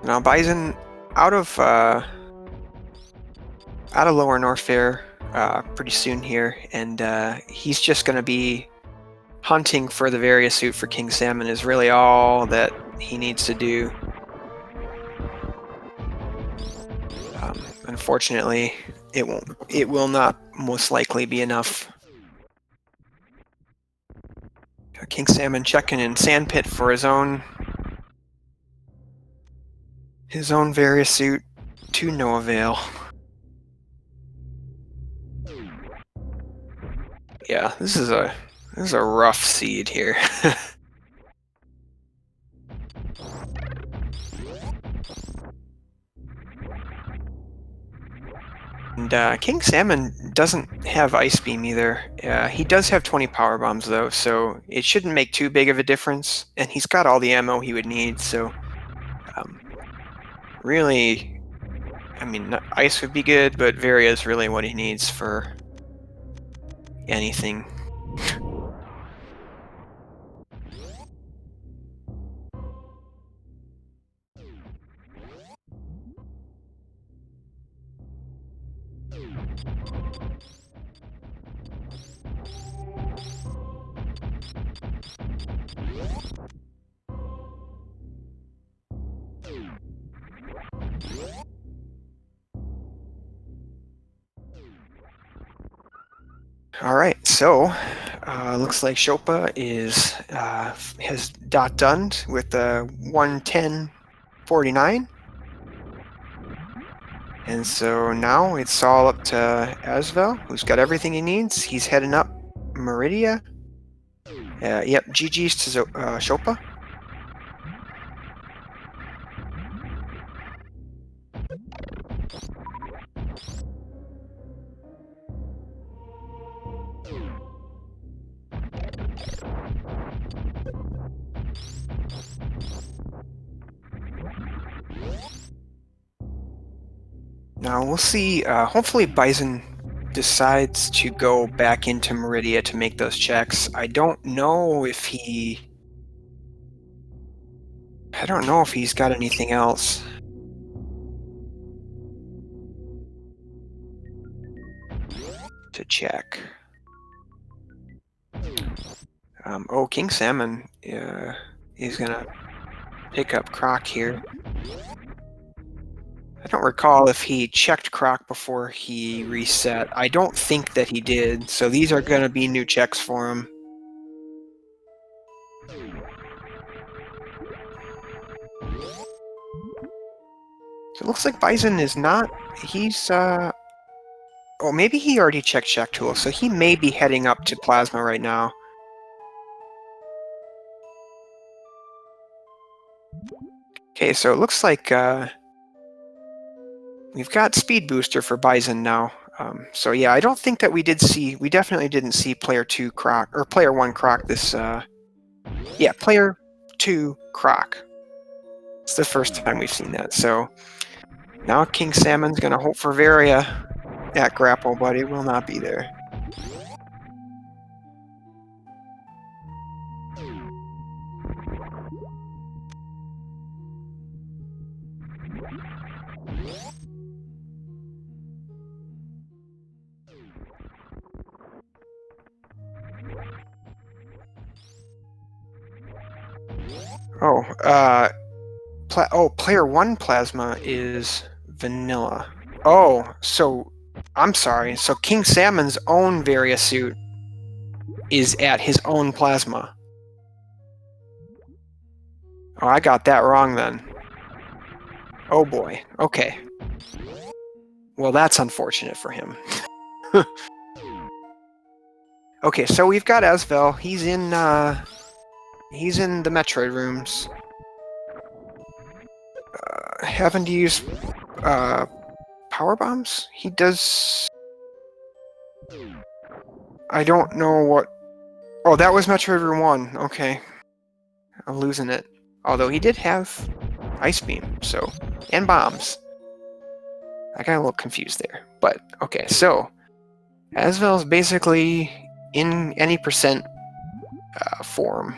Now Bison out of Lower Norfair pretty soon here, and he's just going to be hunting for the various suit for King Salmon is really all that he needs to do. Unfortunately, it will not most likely be enough. King Salmon checking in Sandpit for his own various suit to no avail. Yeah, this is a rough seed here. And King Salmon doesn't have Ice Beam either. He does have 20 power bombs though, so it shouldn't make too big of a difference. And he's got all the ammo he would need, so really, I mean, Ice would be good, but Varia is really what he needs for anything. All right, so looks like Shopa has done with the 110.49, and so now it's all up to Asvel, who's got everything he needs. He's heading up Meridia. Yep, GG's to Shopa. Now we'll see. Hopefully Bison decides to go back into Meridia to make those checks. I don't know if he's got anything else to check. Oh, King Salmon is gonna pick up Croc here. I don't recall if he checked Croc before he reset. I don't think that he did, so these are gonna be new checks for him. So it looks like Bison is not. He's oh, maybe he already checked Check Tool, so he may be heading up to Plasma right now. Okay, so it looks like we've got Speed Booster for Bison now. So yeah, I don't think that we definitely didn't see Player 2 Croc, or Player 1 Croc this, yeah, Player 2 Croc. It's the first time we've seen that, so now King Salmon's gonna hope for Varia at Grapple, but it will not be there. Oh, Player 1 Plasma is Vanilla. Oh, so I'm sorry. So King Salmon's own Varia suit is at his own Plasma. Oh, I got that wrong then. Oh boy. Okay. Well, that's unfortunate for him. Okay, so we've got Asvel. He's in the Metroid rooms. Having to use power bombs? He does. I don't know what. Oh, that was Metroid Room 1. Okay. I'm losing it. Although he did have Ice Beam, so. And bombs. I got a little confused there. But, okay, so. Asvel's basically in any percent form.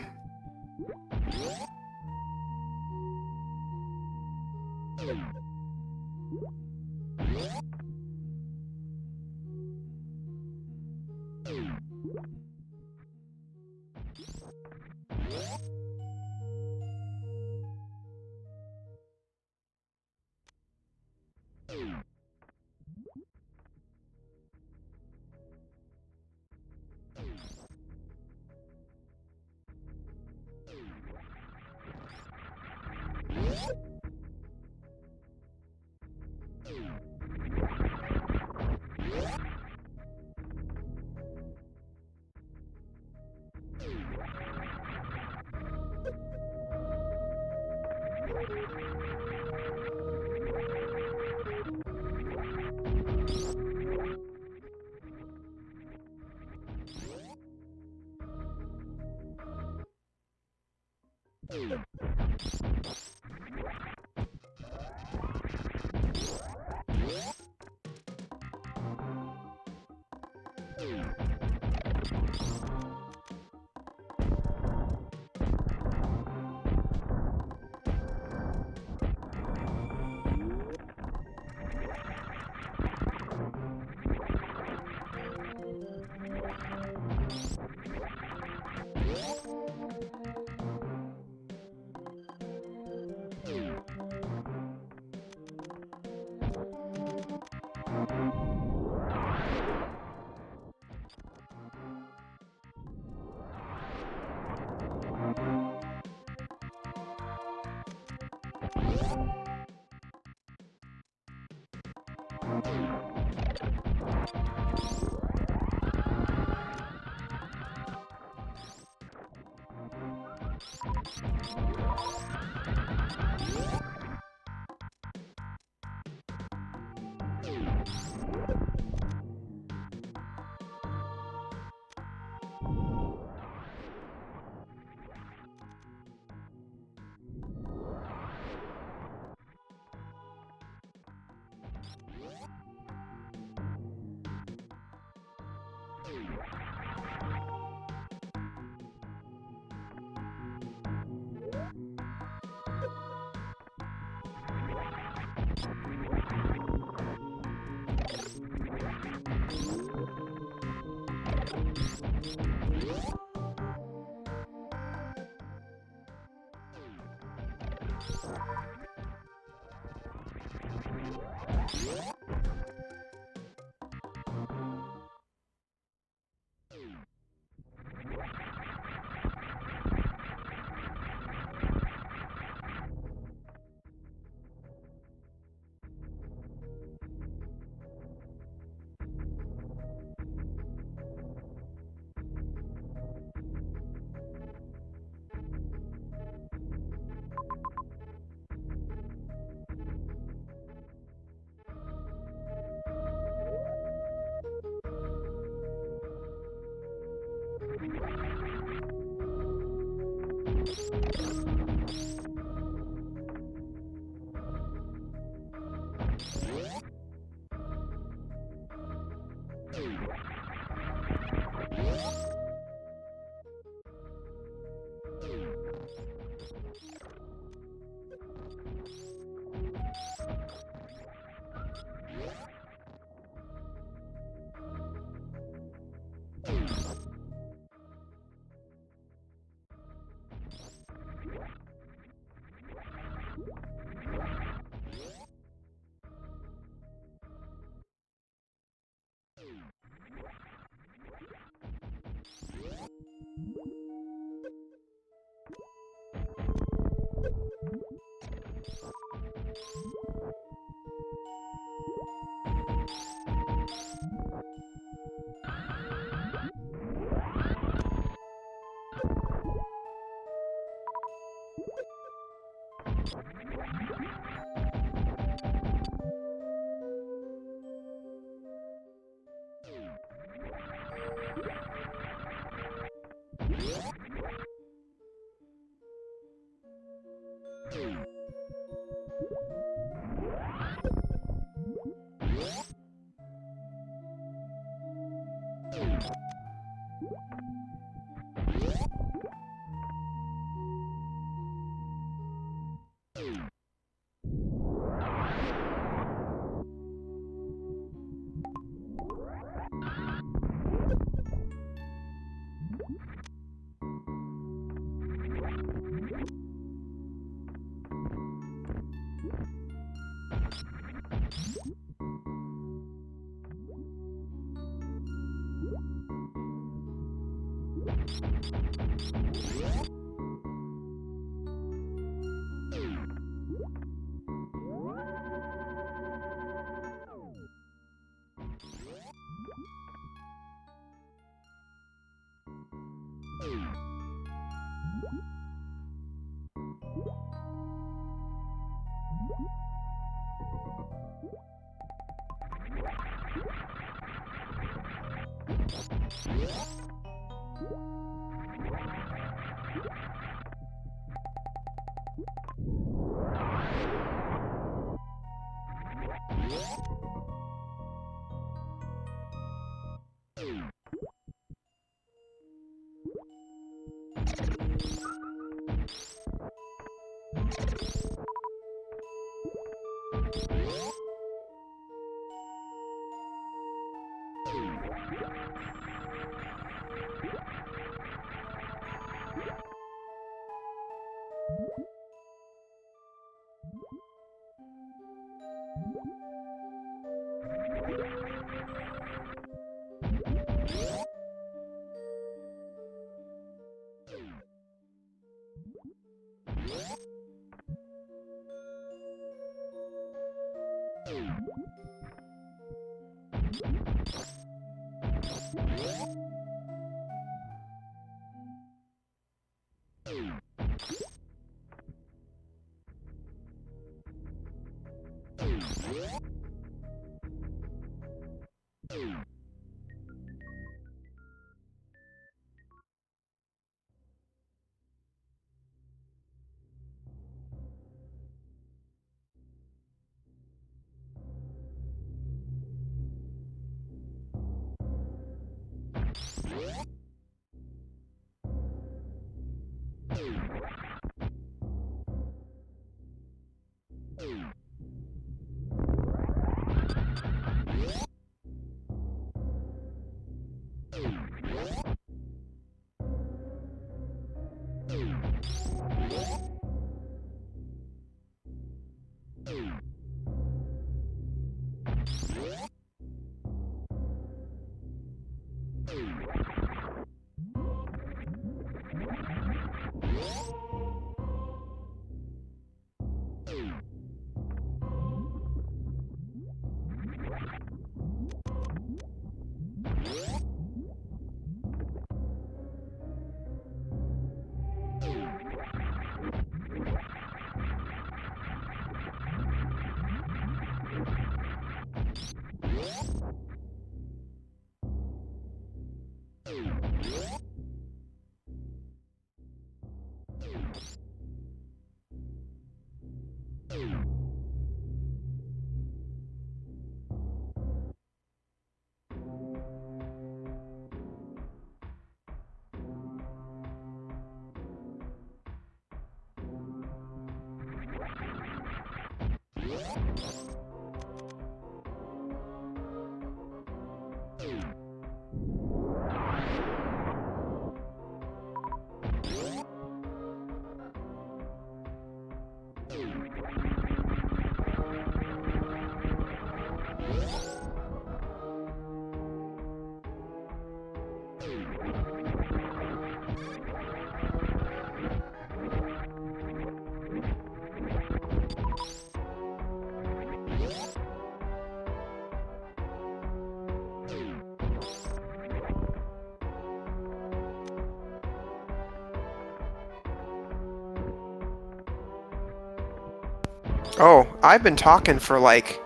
Oh, I've been talking for like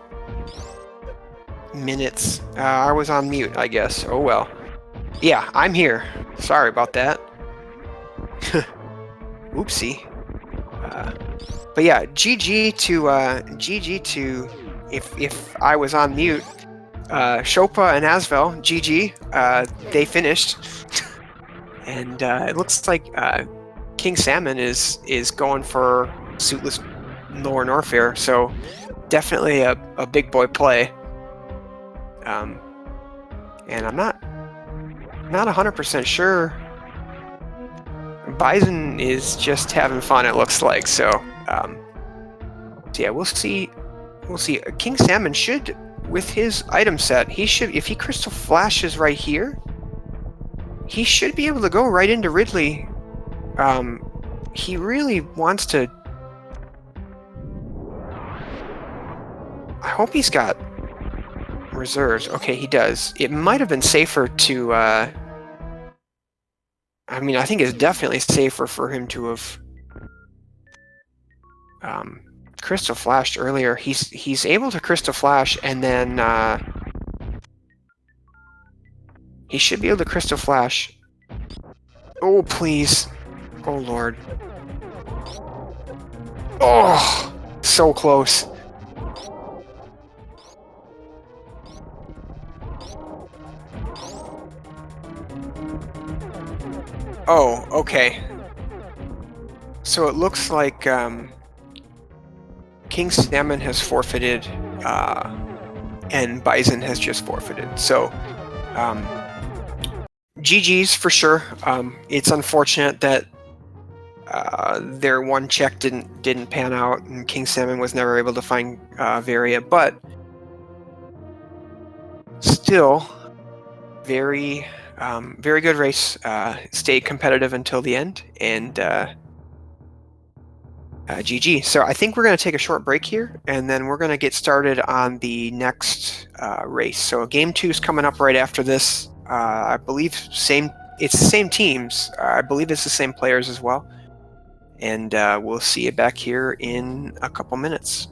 minutes. I was on mute, I guess. Oh well. Yeah, I'm here. Sorry about that. Oopsie. But yeah, GG to if I was on mute. Shopa and Asvel, GG. They finished, and it looks like King Salmon is going for suitless Lower Norfair. So definitely a big boy play. And I'm not 100% sure. Bison is just having fun, it looks like. So yeah, we'll see. King Salmon should, with his item set, he should, if he crystal flashes right here, he should be able to go right into Ridley. He really wants to. I hope he's got reserves. Okay, he does. It might have been safer to. I mean, I think it's definitely safer for him to have crystal flashed earlier. He's able to crystal flash, and then he should be able to crystal flash. Oh please! Oh lord! Oh, so close. Oh, okay. So it looks like King Salmon has forfeited, and Bison has just forfeited. So, GG's for sure. It's unfortunate that their one check didn't pan out, and King Salmon was never able to find Varia. But still, very good race. Stayed competitive until the end, and GG. So I think we're going to take a short break here, and then we're going to get started on the next race. So game 2 is coming up right after this. I believe it's the same teams. I believe it's the same players as well. And we'll see you back here in a couple minutes.